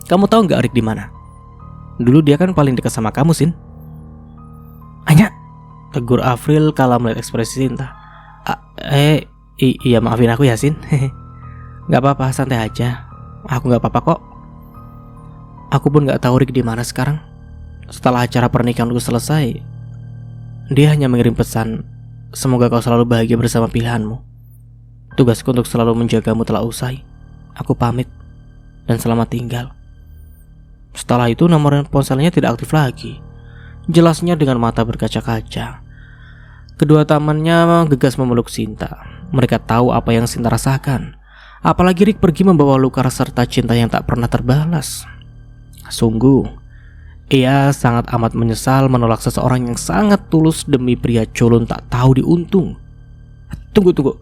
Kamu tahu nggak Rick di mana? Dulu dia kan paling dekat sama kamu, Sin. Anya, tegur Afril kala melihat ekspresi Sinta. Iya maafin aku ya, Sin. Gak apa-apa, santai aja. Aku gak apa-apa kok. Aku pun gak tahu Rick di mana sekarang. Setelah acara pernikahanku selesai, dia hanya mengirim pesan, semoga kau selalu bahagia bersama pilihanmu. Tugasku untuk selalu menjagamu telah usai. Aku pamit dan selamat tinggal. Setelah itu nomor ponselnya tidak aktif lagi. Jelasnya dengan mata berkaca-kaca. Kedua temannya gegas memeluk Sinta. Mereka tahu apa yang Sinta rasakan. Apalagi Rick pergi membawa luka serta cinta yang tak pernah terbalas. Sungguh, ia sangat amat menyesal menolak seseorang yang sangat tulus demi pria culun tak tahu diuntung. Tunggu.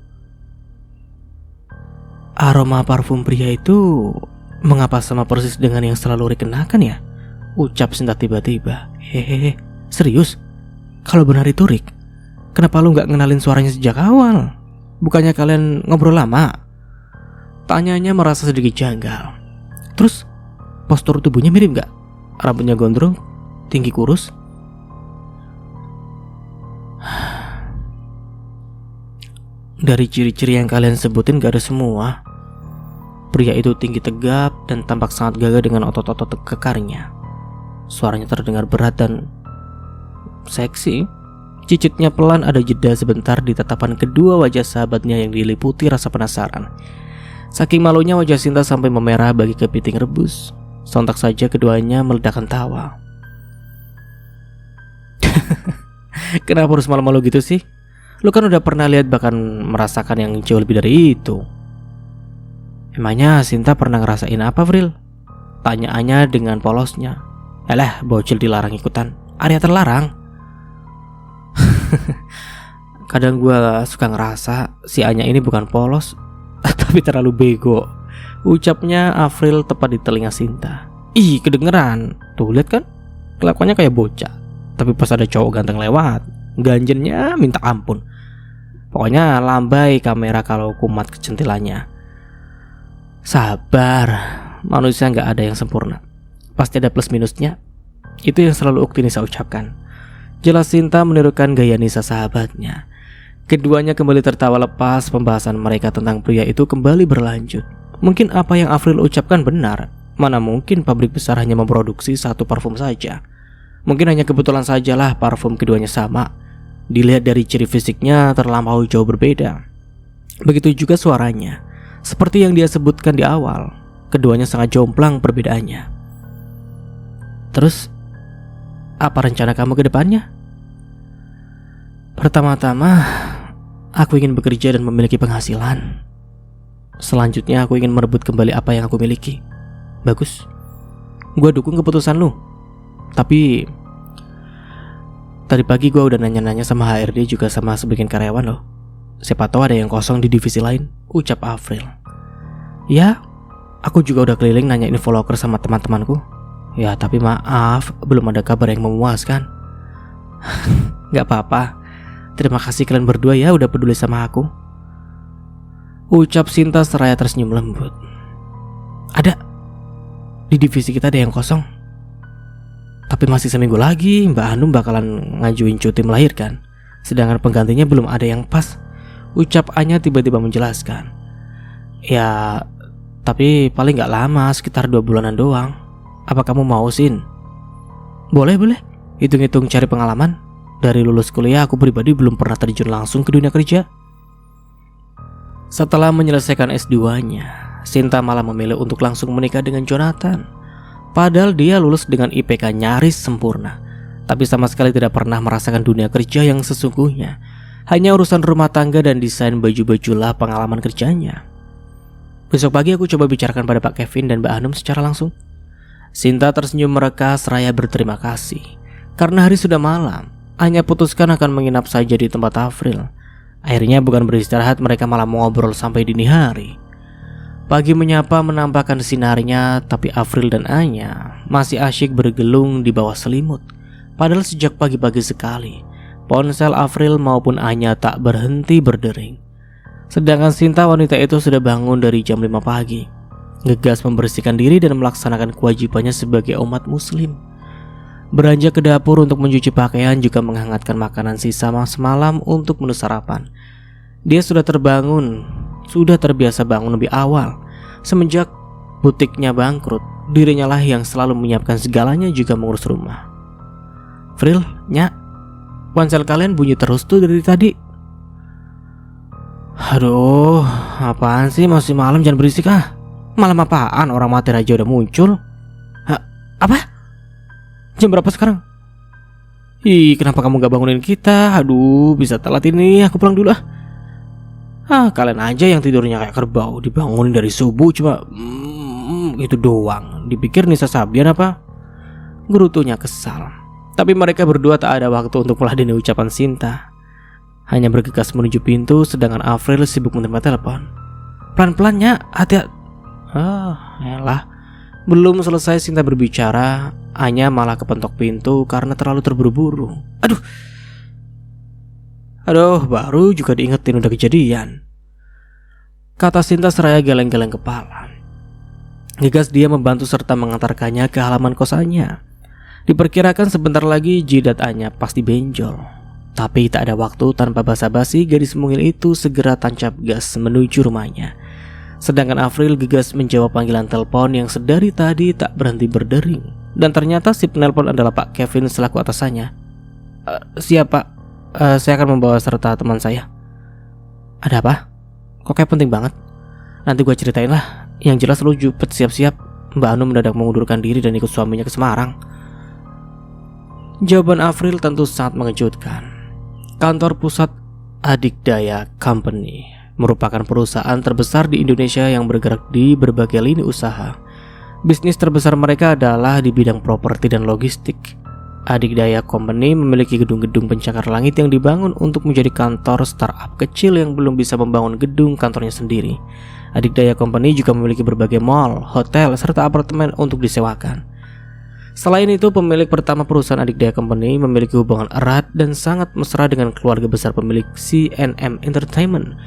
Aroma parfum pria itu mengapa sama persis dengan yang selalu Rick kenakan ya? Ucap Sinta tiba-tiba. Hehehe, serius? Kalau benar itu Rick, kenapa lu gak ngenalin suaranya sejak awal? Bukannya kalian ngobrol lama? Tanyanya merasa sedikit janggal. Terus, postur tubuhnya mirip gak? Rambutnya gondrong, tinggi kurus. Dari ciri-ciri yang kalian sebutin gak ada semua. Pria itu tinggi tegap dan tampak sangat gagah dengan otot-otot kekarnya. Suaranya terdengar berat dan seksi. Cicitnya pelan, ada jeda sebentar di tatapan kedua wajah sahabatnya yang diliputi rasa penasaran. Saking malunya wajah Sinta sampai memerah bagi kepiting rebus. Sontak saja keduanya meledakkan tawa. Kenapa harus malu-malu gitu sih? Lu kan udah pernah lihat bahkan merasakan yang jauh lebih dari itu. Emangnya Sinta pernah ngerasain apa, Vril? Tanyaannya dengan polosnya. Alah, bocil dilarang ikutan. Area terlarang. Kadang gue suka ngerasa si Anya ini bukan polos, tapi terlalu bego. Ucapnya Afril tepat di telinga Sinta. Ih, kedengeran. Tuh lihat kan, kelakuannya kayak bocah. Tapi pas ada cowok ganteng lewat, ganjennya minta ampun. Pokoknya lambai kamera kalau kumat kecentilannya. Sabar, manusia gak ada yang sempurna. Pasti ada plus minusnya. Itu yang selalu Ukti Nisa ucapkan. Jelas Sinta menirukan gaya Nisa sahabatnya. Keduanya kembali tertawa lepas. Pembahasan mereka tentang pria itu kembali berlanjut. Mungkin apa yang Afril ucapkan benar. Mana mungkin pabrik besar hanya memproduksi satu parfum saja. Mungkin hanya kebetulan sajalah parfum keduanya sama. Dilihat dari ciri fisiknya terlampau jauh berbeda. Begitu juga suaranya. Seperti yang dia sebutkan di awal, keduanya sangat jomplang perbedaannya. Terus, apa rencana kamu ke depannya? Pertama-tama, aku ingin bekerja dan memiliki penghasilan. Selanjutnya aku ingin merebut kembali apa yang aku miliki. Bagus, gue dukung keputusan lu. Tapi tadi pagi gue udah nanya-nanya sama HRD juga sama sebagian karyawan loh. Siapa tahu ada yang kosong di divisi lain, ucap Afril. Ya, aku juga udah keliling nanya info loker sama teman-temanku. Ya, tapi maaf, belum ada kabar yang memuaskan. Gak apa-apa. Terima kasih kalian berdua ya udah peduli sama aku, ucap Sinta seraya tersenyum lembut. Ada. Di divisi kita ada yang kosong. Tapi masih seminggu lagi Mbak Hanum bakalan ngajuin cuti melahirkan. Sedangkan penggantinya belum ada yang pas, ucap Anya tiba-tiba menjelaskan. Ya, tapi paling gak lama, sekitar 2 bulanan doang. Apa kamu mau, Sin? Boleh. Hitung-hitung cari pengalaman. Dari lulus kuliah aku pribadi belum pernah terjun langsung ke dunia kerja. Setelah menyelesaikan S2-nya, Sinta malah memilih untuk langsung menikah dengan Jonathan. Padahal dia lulus dengan IPK nyaris sempurna, tapi sama sekali tidak pernah merasakan dunia kerja yang sesungguhnya. Hanya urusan rumah tangga dan desain baju-baju lah pengalaman kerjanya. Besok pagi aku coba bicarakan pada Pak Kevin dan Mbak Hanum secara langsung. Sinta tersenyum mereka seraya berterima kasih. Karena hari sudah malam, Anya putuskan akan menginap saja di tempat Afril. Akhirnya bukan beristirahat, mereka malah mengobrol sampai dini hari. Pagi menyapa menampakkan sinarnya, tapi Afril dan Anya masih asyik bergelung di bawah selimut. Padahal sejak pagi-pagi sekali, ponsel Afril maupun Anya tak berhenti berdering. Sedangkan Sinta, wanita itu, sudah bangun dari jam 5 pagi, ngegas membersihkan diri dan melaksanakan kewajibannya sebagai umat muslim. Beranjak ke dapur untuk mencuci pakaian, juga menghangatkan makanan sisa semalam untuk menu sarapan. Dia sudah terbiasa bangun lebih awal. Semenjak butiknya bangkrut, dirinya lah yang selalu menyiapkan segalanya, juga mengurus rumah. Fril, Nya, ponsel kalian bunyi terus tuh dari tadi. Aduh, apaan sih, masih malam, jangan berisik ah. Malam apaan, orang mati aja udah muncul. Apa? Jam berapa sekarang? Ih, kenapa kamu gak bangunin kita? Aduh, bisa telat ini, aku pulang dulu ah. Kalian aja yang tidurnya kayak kerbau, dibangunin dari subuh cuma itu doang. Dipikir Nisa Sabian apa? Gerutunya kesal. Tapi mereka berdua tak ada waktu untuk meladeni ucapan Sinta. Hanya bergegas menuju pintu, sedangkan Afril sibuk menerima telepon. Pelan-pelannya, hati-hati. Elah. Belum selesai Sinta berbicara, Anya malah kepentok pintu karena terlalu terburu-buru. Aduh, baru juga diingetin udah kejadian, kata Sinta seraya geleng-geleng kepala. Gegas dia membantu serta mengantarkannya ke halaman kosannya. Diperkirakan sebentar lagi jidat Anya pasti benjol. Tapi tak ada waktu, tanpa basa-basi gadis mungil itu segera tancap gas menuju rumahnya. Sedangkan Afril gegas menjawab panggilan telepon yang sedari tadi tak berhenti berdering. Dan ternyata si penelpon adalah Pak Kevin selaku atasannya. Siap Pak, saya akan membawa serta teman saya. Ada apa? Kok kayak penting banget? Nanti gue ceritain lah. Yang jelas lu jupet siap-siap. Mbak Anu mendadak mengundurkan diri dan ikut suaminya ke Semarang. Jawaban Afril tentu sangat mengejutkan. Kantor pusat Adikdaya Company merupakan perusahaan terbesar di Indonesia yang bergerak di berbagai lini usaha. Bisnis terbesar mereka adalah di bidang properti dan logistik. Adikdaya Company memiliki gedung-gedung pencakar langit yang dibangun untuk menjadi kantor startup kecil yang belum bisa membangun gedung kantornya sendiri. Adikdaya Company juga memiliki berbagai mall, hotel, serta apartemen untuk disewakan. Selain itu, pemilik pertama perusahaan Adikdaya Company memiliki hubungan erat dan sangat mesra dengan keluarga besar pemilik CNM Entertainment.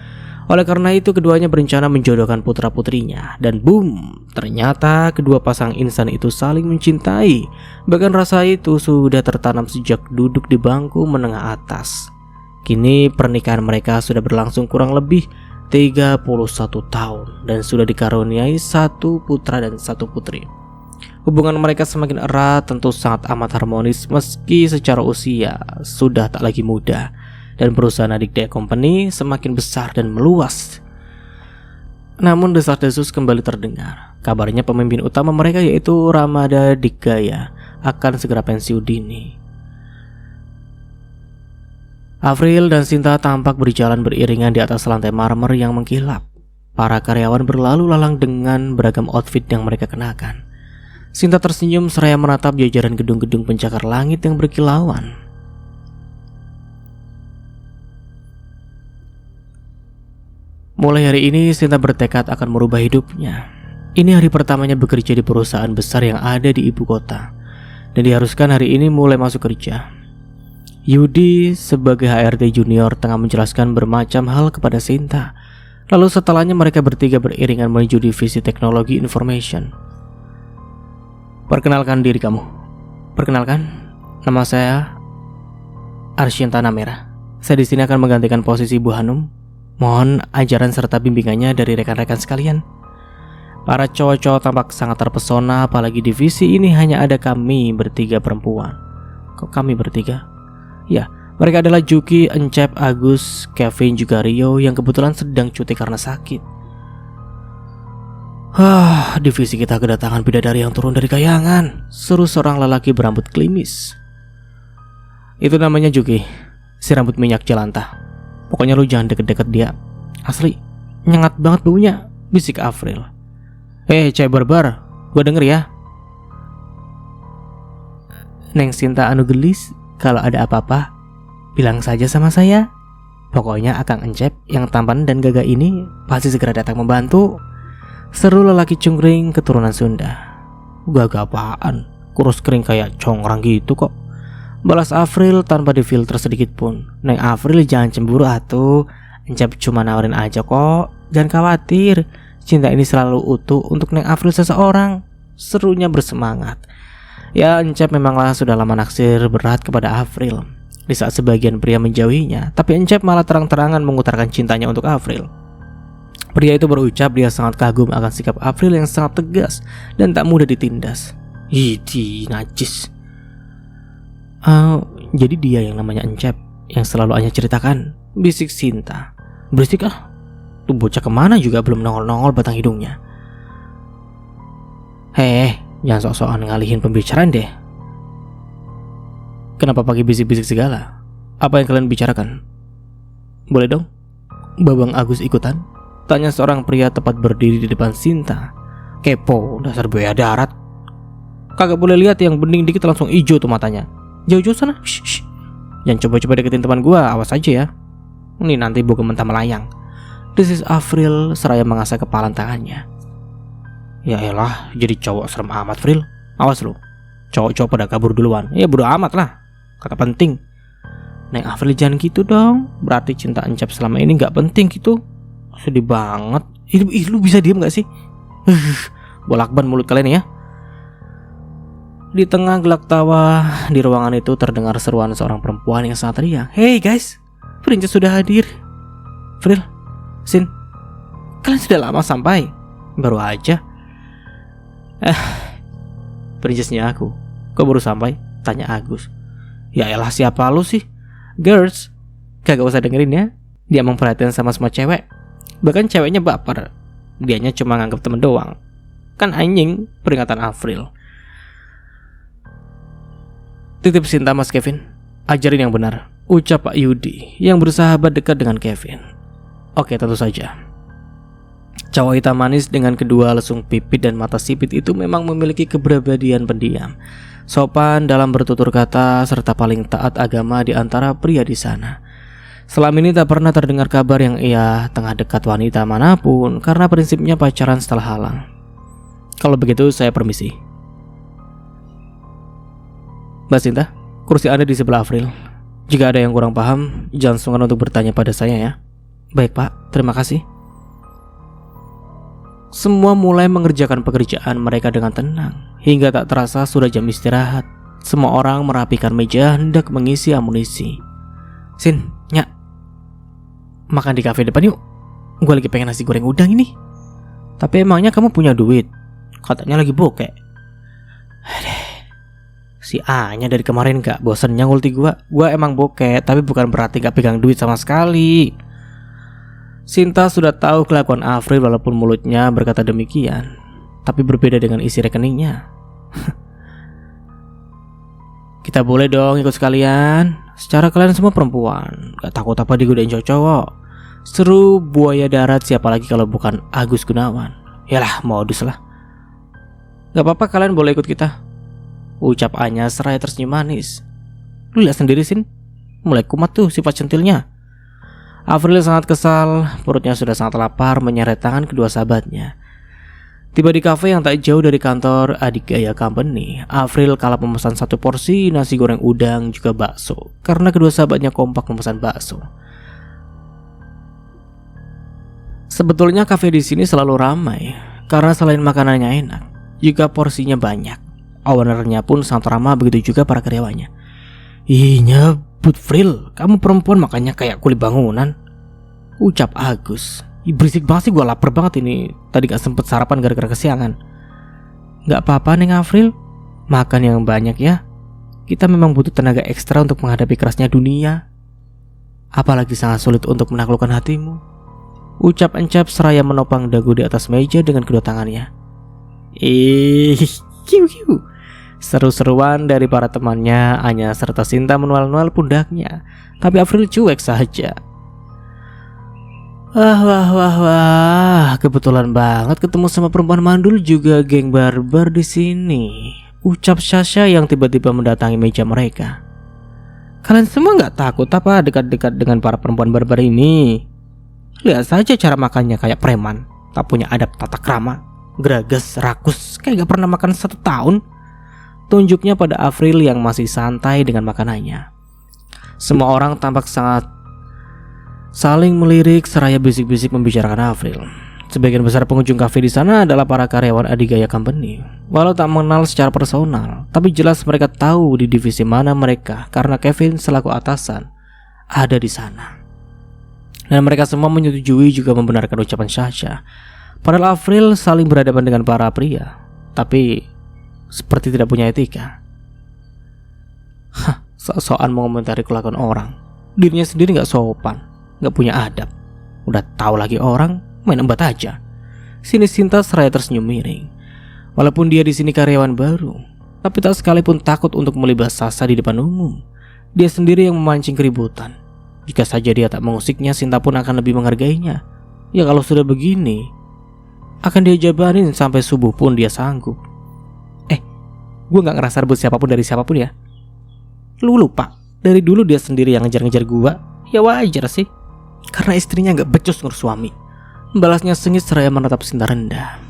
Oleh karena itu, keduanya berencana menjodohkan putra-putrinya. Dan boom, ternyata kedua pasang insan itu saling mencintai. Bahkan rasa itu sudah tertanam sejak duduk di bangku menengah atas. Kini pernikahan mereka sudah berlangsung kurang lebih 31 tahun dan sudah dikaruniai 1 putra dan 1 putri. Hubungan mereka semakin erat, tentu sangat amat harmonis meski secara usia sudah tak lagi muda. Dan perusahaan adik Dea Company semakin besar dan meluas. Namun desas-desus kembali terdengar. Kabarnya pemimpin utama mereka yaitu Ramada Dikgaya akan segera pensiun dini. Avril dan Sinta tampak berjalan beriringan di atas lantai marmer yang mengkilap. Para karyawan berlalu lalang dengan beragam outfit yang mereka kenakan. Sinta tersenyum seraya menatap jajaran gedung-gedung pencakar langit yang berkilauan. Mulai hari ini Sinta bertekad akan merubah hidupnya. Ini hari pertamanya bekerja di perusahaan besar yang ada di ibu kota, dan diharuskan hari ini mulai masuk kerja. Yudi sebagai HRD junior tengah menjelaskan bermacam hal kepada Sinta. Lalu setelahnya mereka bertiga beriringan menuju divisi teknologi information. Perkenalkan diri kamu. Perkenalkan, nama saya Arshinta Namera. Saya di sini akan menggantikan posisi Bu Hanum. Mohon ajaran serta bimbingannya dari rekan-rekan sekalian. Para cowok-cowok tampak sangat terpesona, apalagi divisi ini hanya ada kami bertiga perempuan. Kok kami bertiga? Ya, mereka adalah Juki, Encep, Agus, Kevin, juga Rio yang kebetulan sedang cuti karena sakit. Divisi kita kedatangan bidadari yang turun dari kayangan, seru seorang lelaki berambut klimis. Itu namanya Juki, si rambut minyak jelantah. Pokoknya lu jangan deket-deket dia. Asli, nyengat banget baunya, bisik Avril. Cewek barbar, gua denger ya. Neng Sinta anu gelis, kalau ada apa-apa bilang saja sama saya. Pokoknya Akang Encep yang tampan dan gagah ini pasti segera datang membantu. Seru lelaki cungkring keturunan Sunda. Gagah apaan? Kurus kering kayak congrang gitu kok, balas Avril tanpa difilter sedikit pun. Neng Avril jangan cemburu atuh. Encep cuma nawarin aja kok. Jangan khawatir, cinta ini selalu utuh untuk Neng Avril seseorang. Serunya bersemangat. Ya, Encep memanglah sudah lama naksir berat kepada Avril. Di saat sebagian pria menjauhinya, tapi Encep malah terang-terangan mengutarakan cintanya untuk Avril. Pria itu berucap dia sangat kagum akan sikap Avril yang sangat tegas dan tak mudah ditindas. Ih, najis. Jadi dia yang namanya Encep yang selalu Anya ceritakan, bisik Sinta. Berisik ah, tuh bocah kemana juga belum nongol-nongol batang hidungnya. Jangan sok-sokan ngalihin pembicaraan deh. Kenapa pakai bisik-bisik segala? Apa yang kalian bicarakan? Boleh dong? Babang Agus ikutan? Tanya seorang pria tepat berdiri di depan Sinta. Kepo, dasar buaya darat. Kagak boleh lihat yang bening dikit langsung hijau tuh matanya. Jauh-jauh sana. Shh. Jangan coba-coba deketin teman gua, awas aja ya. Ini nanti bukan mentah melayang. Desis Avril seraya mengasah kepalan tangannya. Ya elah, jadi cowok serem amat, Vril. Awas lu. Cowok-cowok pada kabur duluan. Ya bodo amat lah. Kata penting. Neng Avril jangan gitu dong. Berarti cinta Encep selama ini gak penting gitu. Sedih banget. Lu bisa diem gak sih? Bolak-ban mulut kalian ya. Di tengah gelak tawa, di ruangan itu terdengar seruan seorang perempuan yang sangat riang. Hey guys, Princess sudah hadir. Vril, Sin, kalian sudah lama sampai? Baru aja. Princessnya aku. Kok baru sampai? Tanya Agus. Ya elah, siapa lu sih? Girls, kagak usah dengerin ya. Dia emang perhatian sama semua cewek. Bahkan ceweknya baper. Dianya cuma nganggap temen doang. Kan anjing, peringatan Avril. Titip Sinta Mas Kevin, ajarin yang benar, ucap Pak Yudi yang bersahabat dekat dengan Kevin. Oke, tentu saja. Cowok hitam manis dengan kedua lesung pipit dan mata sipit itu memang memiliki kepribadian pendiam, sopan dalam bertutur kata, serta paling taat agama di antara pria di sana. Selama ini tak pernah terdengar kabar yang ia tengah dekat wanita manapun karena prinsipnya pacaran setelah halal. Kalau begitu saya permisi. Mbak Sinta, kursi Anda di sebelah Avril. Jika ada yang kurang paham, jangan sungkan untuk bertanya pada saya ya. Baik Pak, terima kasih. Semua mulai mengerjakan pekerjaan mereka dengan tenang. Hingga tak terasa sudah jam istirahat. Semua orang merapikan meja hendak mengisi amunisi. Sin, Nyak, makan di kafe depan yuk. Gue lagi pengen nasi goreng udang ini. Tapi emangnya kamu punya duit? Katanya lagi bokeh. Si A-nya dari kemarin gak bosennya ngulti gua. Gua emang bokeh, tapi bukan berarti gak pegang duit sama sekali. Sinta sudah tahu kelakuan Afril walaupun mulutnya berkata demikian, tapi berbeda dengan isi rekeningnya. Kita boleh dong ikut sekalian. Secara kalian semua perempuan, gak takut apa digodain cowok-cowok. Seru buaya darat, siapa lagi kalau bukan Agus Gunawan. Yalah, modus lah. Gak apa-apa, kalian boleh ikut kita, ucap Anya seraya tersenyum manis. Lu lihat sendiri Sin, mulai kumat tuh sifat centilnya. Afril sangat kesal, perutnya sudah sangat lapar menyeret tangan kedua sahabatnya. Tiba di kafe yang tak jauh dari kantor Adhigaya Company, Afril kalap memesan 1 porsi nasi goreng udang juga bakso, karena kedua sahabatnya kompak memesan bakso. Sebetulnya kafe di sini selalu ramai, karena selain makanannya enak, juga porsinya banyak. Ownernya pun sangat ramah, begitu juga para karyawannya. Ih nyebut Fril, kamu perempuan makanya kayak kuli bangunan, ucap Agus. Berisik banget sih, gue lapar banget ini. Tadi gak sempet sarapan gara-gara kesiangan. Gak apa-apa Neng Afril, makan yang banyak ya. Kita memang butuh tenaga ekstra untuk menghadapi kerasnya dunia, apalagi sangat sulit untuk menaklukkan hatimu, ucap Encap seraya menopang dagu di atas meja dengan kedua tangannya. Kiu. Seru-seruan dari para temannya, Anya serta Sinta menual-nual pundaknya, tapi Afril cuek saja. Wah, kebetulan banget ketemu sama perempuan mandul juga geng barbar di sini, ucap Sasha yang tiba-tiba mendatangi meja mereka. Kalian semua nggak takut apa dekat-dekat dengan para perempuan barbar ini? Lihat saja cara makannya kayak preman, tak punya adab tata krama, geragas, rakus, kayak gak pernah makan 1 tahun. Tunjuknya pada Afril yang masih santai dengan makanannya. Semua orang tampak sangat saling melirik seraya bisik-bisik membicarakan Afril. Sebagian besar pengunjung kafe di sana adalah para karyawan Adhigaya Company. Walau tak mengenal secara personal, tapi jelas mereka tahu di divisi mana mereka karena Kevin selaku atasan ada di sana. Dan mereka semua menyetujui juga membenarkan ucapan Sasha. Padahal Afril saling berhadapan dengan para pria, tapi seperti tidak punya etika. Sok-sokan mengomentari kelakuan orang, dirinya sendiri gak sopan, gak punya adab. Udah tahu lagi orang main embat aja. Sini Sinta seraya tersenyum miring. Walaupun dia di sini karyawan baru, tapi tak sekalipun takut untuk melibas Sasa di depan umum. Dia sendiri yang memancing keributan. Jika saja dia tak mengusiknya, Sinta pun akan lebih menghargainya. Ya kalau sudah begini, akan dia jabanin sampai subuh pun dia sanggup. Gue gak ngerasa rebut siapapun dari siapapun ya. Lu lupa, dari dulu dia sendiri yang ngejar-ngejar gue. Ya wajar sih, karena istrinya gak becus ngurus suami. Balasnya sengit seraya menatap Sinta rendah.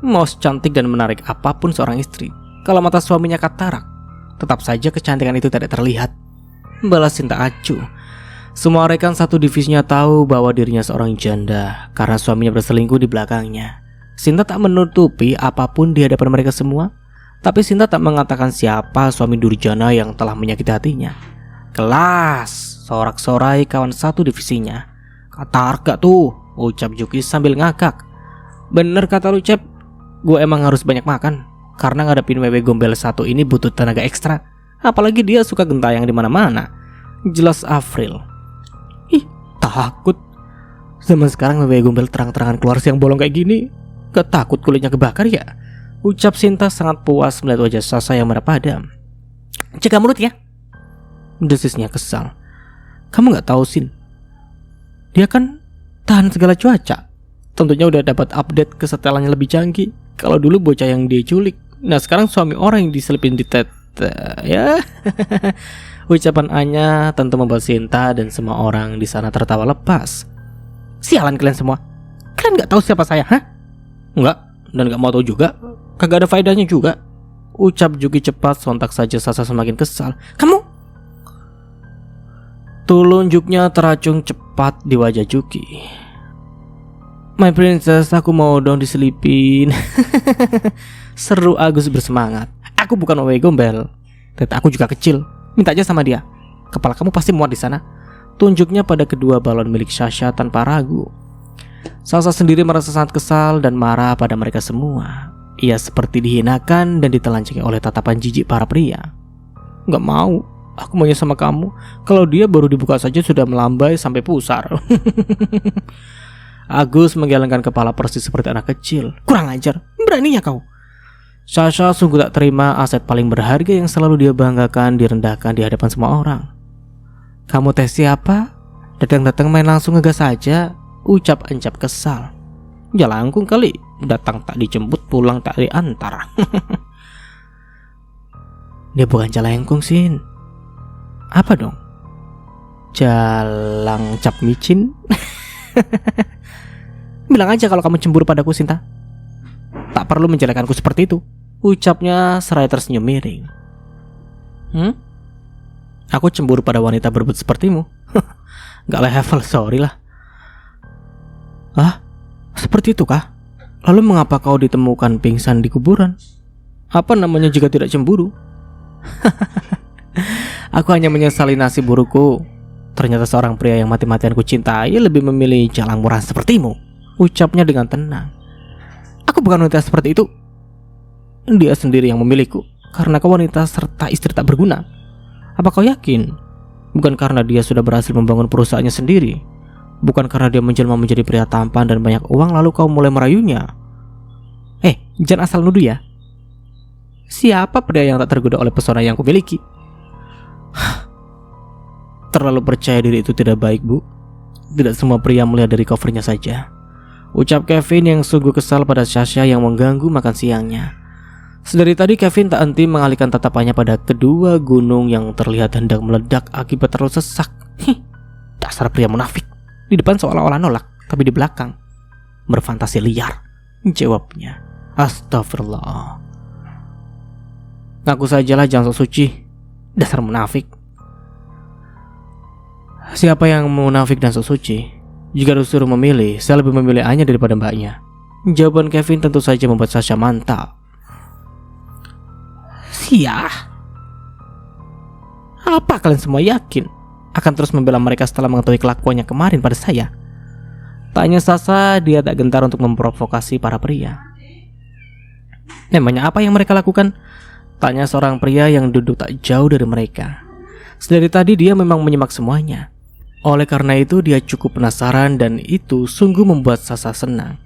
Mau cantik dan menarik apapun seorang istri, kalau mata suaminya katarak, tetap saja kecantikan itu tidak terlihat, balas Sinta acuh. Semua rekan satu divisinya tahu bahwa dirinya seorang janda karena suaminya berselingkuh di belakangnya. Sinta tak menutupi apapun di hadapan mereka semua, tapi Sinta tak mengatakan siapa suami durjana yang telah menyakiti hatinya. Kelas, sorak-sorai kawan satu divisinya. Kata gak tuh, ucap Juki sambil ngakak. Bener kata lu Cep, gue emang harus banyak makan, karena ngadepin wewe gombel satu ini butuh tenaga ekstra. Apalagi dia suka gentayang di mana-mana. Jelas Afril. Ih, takut. Zaman sekarang wewe gombel terang-terangan keluar siang bolong kayak gini, gak takut kulitnya kebakar ya? Ucap Sinta sangat puas melihat wajah Sasa yang merah padam. Jaga mulut ya, desisnya kesal. Kamu gak tahu Sin, dia kan tahan segala cuaca. Tentunya udah dapat update kesetelannya lebih canggih. Kalau dulu bocah yang dia culik, nah sekarang suami orang yang diselipin di tete ya. Ucapan Anya tentu membuat Sinta dan semua orang di sana tertawa lepas. Sialan kalian semua, kalian gak tahu siapa saya, hah? Enggak, dan gak mau tahu juga. Kagak ada faedahnya juga, ucap Juki cepat. Sontak saja Sasa semakin kesal. Kamu? Telunjuknya teracung cepat di wajah Juki. My princess, aku mau dong diselipin. Seru Agus bersemangat. Aku bukan wewe gombel, tete aku juga kecil. Minta aja sama dia, kepala kamu pasti muat di sana. Tunjuknya pada kedua balon milik Sasha tanpa ragu. Sasa sendiri merasa sangat kesal dan marah pada mereka semua. Ia seperti dihinakan dan ditelanjangi oleh tatapan jijik para pria. Gak mau, aku maunya sama kamu. Kalau dia baru dibuka saja sudah melambai sampai pusar. Agus menggelengkan kepala persis seperti anak kecil. Kurang ajar, beraninya kau. Sasha sungguh tak terima aset paling berharga yang selalu dia banggakan direndahkan di hadapan semua orang. Kamu tes siapa? Datang-datang main langsung ngegas saja, ucap Encap kesal. Jalangkung kali, datang tak dijemput, pulang tak diantar. Dia bukan jalangkung, Sin. Apa dong? Jalang cap micin? Bilang aja kalau kamu cemburu padaku, Sinta. Tak perlu menjelekanku seperti itu, ucapnya seraya tersenyum miring. Aku cemburu pada wanita berebut sepertimu. Gak level, sorry lah. Ah, seperti itu kah? Lalu mengapa kau ditemukan pingsan di kuburan? Apa namanya jika tidak cemburu? Aku hanya menyesali nasib burukku. Ternyata seorang pria yang mati-matian ku cintai lebih memilih jalan murah sepertimu, ucapnya dengan tenang. Aku bukan wanita seperti itu. Dia sendiri yang memilihku, karena kau wanita serta istri tak berguna. Apa kau yakin? Bukan karena dia sudah berhasil membangun perusahaannya sendiri. Bukan karena dia menjelma menjadi pria tampan dan banyak uang lalu kau mulai merayunya. Jangan asal nuduh ya. Siapa pria yang tak tergoda oleh pesona yang kumiliki? Terlalu percaya diri itu tidak baik, Bu. Tidak semua pria melihat dari covernya saja, ucap Kevin yang sungguh kesal pada Sasha yang mengganggu makan siangnya. Sedari tadi Kevin tak henti mengalihkan tatapannya pada kedua gunung yang terlihat hendak meledak akibat terlalu sesak. Dasar pria munafik. Di depan seolah-olah nolak, tapi di belakang berfantasi liar, jawabnya. Astagfirullah. Ngaku sajalah jangan sok suci. Dasar munafik. Siapa yang munafik dan sok suci? Jika disuruh memilih, saya lebih memilih Anya daripada mbaknya. Jawaban Kevin tentu saja membuat Sasha mantap. Siah. Apa kalian semua yakin akan terus membela mereka setelah mengetahui kelakuannya kemarin pada saya? Tanya Sasha, dia tak gentar untuk memprovokasi para pria. Memangnya apa yang mereka lakukan? Tanya seorang pria yang duduk tak jauh dari mereka. Sedari tadi dia memang menyimak semuanya. Oleh karena itu dia cukup penasaran dan itu sungguh membuat Sasha senang.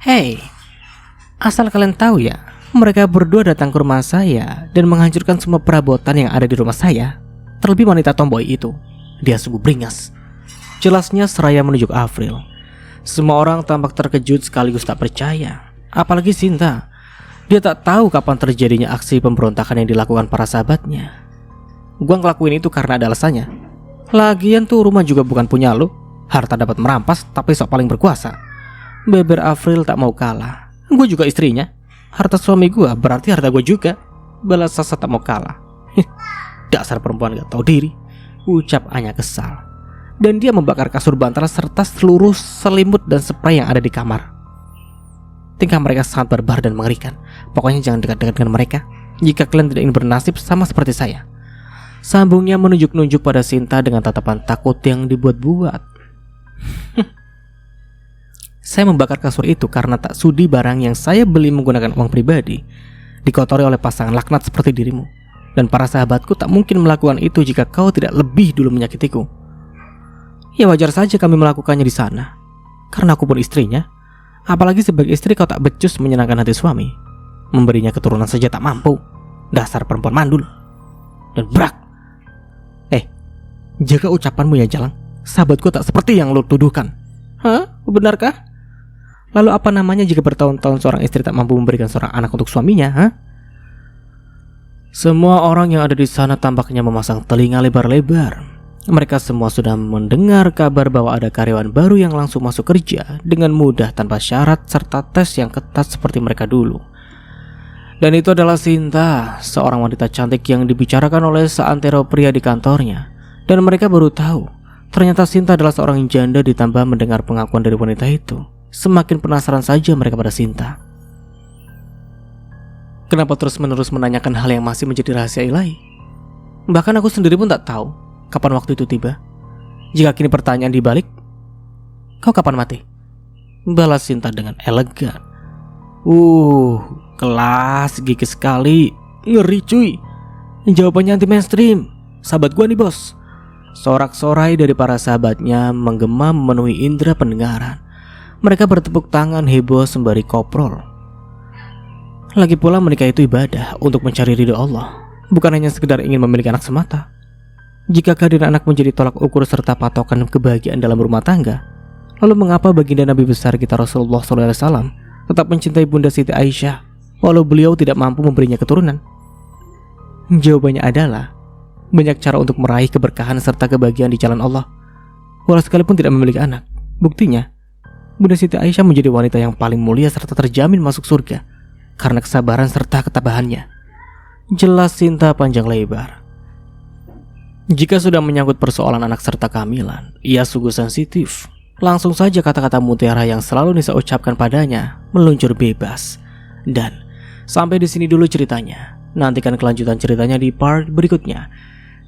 Hei, asal kalian tahu ya, mereka berdua datang ke rumah saya dan menghancurkan semua perabotan yang ada di rumah saya. Terlebih wanita tomboy itu, dia sungguh beringas. Jelasnya seraya menunjuk Avril. Semua orang tampak terkejut sekaligus tak percaya. Apalagi Sinta. Dia tak tahu kapan terjadinya aksi pemberontakan yang dilakukan para sahabatnya. Gua ngelakuin itu karena ada alasannya. Lagian tuh rumah juga bukan punya lo. Harta dapat merampas tapi sok paling berkuasa. Beber Avril tak mau kalah. Gue juga istrinya. Harta suami gue berarti harta gue juga. Balas Sasha tak mau kalah. Dasar perempuan gak tahu diri, ucap Anya kesal. Dan dia membakar kasur bantal serta seluruh selimut dan spray yang ada di kamar. Tingkah mereka sangat barbar dan mengerikan. Pokoknya jangan dekat-dekat dengan mereka jika kalian tidak ingin bernasib sama seperti saya. Sambungnya menunjuk-nunjuk pada Sinta dengan tatapan takut yang dibuat-buat. Saya membakar kasur itu karena tak sudi barang yang saya beli menggunakan uang pribadi dikotori oleh pasangan laknat seperti dirimu. Dan para sahabatku tak mungkin melakukan itu jika kau tidak lebih dulu menyakitiku. Ya wajar saja kami melakukannya di sana, karena aku pun istrinya. Apalagi sebagai istri kau tak becus menyenangkan hati suami. Memberinya keturunan saja tak mampu. Dasar perempuan mandul. Dan brak. Jaga ucapanmu ya Jalang. Sahabatku tak seperti yang lo tuduhkan. Hah? Benarkah? Lalu apa namanya jika bertahun-tahun seorang istri tak mampu memberikan seorang anak untuk suaminya? Hah? Semua orang yang ada di sana tampaknya memasang telinga lebar-lebar. Mereka semua sudah mendengar kabar bahwa ada karyawan baru yang langsung masuk kerja dengan mudah tanpa syarat serta tes yang ketat seperti mereka dulu. Dan itu adalah Sinta, seorang wanita cantik yang dibicarakan oleh seantero pria di kantornya. Dan mereka baru tahu, ternyata Sinta adalah seorang janda ditambah mendengar pengakuan dari wanita itu. Semakin penasaran saja mereka pada Sinta. Kenapa terus-menerus menanyakan hal yang masih menjadi rahasia ilahi? Bahkan aku sendiri pun tak tahu kapan waktu itu tiba. Jika kini pertanyaan dibalik, kau kapan mati? Balas Sinta dengan elegan. Kelas gigi sekali. Ngeri cuy. Jawabannya anti mainstream. Sahabat gua nih bos. Sorak-sorai dari para sahabatnya menggema memenuhi indera pendengaran. Mereka bertepuk tangan heboh sembari koprol. Lagi pula menikah itu ibadah untuk mencari ridho Allah, bukan hanya sekedar ingin memiliki anak semata. Jika kehadiran anak menjadi tolak ukur serta patokan kebahagiaan dalam rumah tangga, lalu mengapa baginda Nabi besar kita Rasulullah SAW tetap mencintai Bunda Siti Aisyah walau beliau tidak mampu memberinya keturunan? Jawabannya adalah banyak cara untuk meraih keberkahan serta kebahagiaan di jalan Allah, walau sekalipun tidak memiliki anak. Buktinya, Bunda Siti Aisyah menjadi wanita yang paling mulia serta terjamin masuk surga karena kesabaran serta ketabahannya. Jelas cinta panjang lebar. Jika sudah menyangkut persoalan anak serta kehamilan, ia sungguh sensitif. Langsung saja kata-kata mutiara yang selalu Nisa ucapkan padanya meluncur bebas. Dan sampai di sini dulu ceritanya. Nantikan kelanjutan ceritanya di part berikutnya.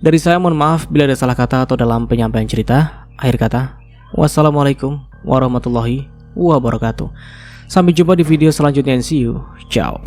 Dari saya mohon maaf bila ada salah kata atau dalam penyampaian cerita. Akhir kata, wassalamualaikum warahmatullahi wabarakatuh. Sampai jumpa di video selanjutnya and see you. Ciao.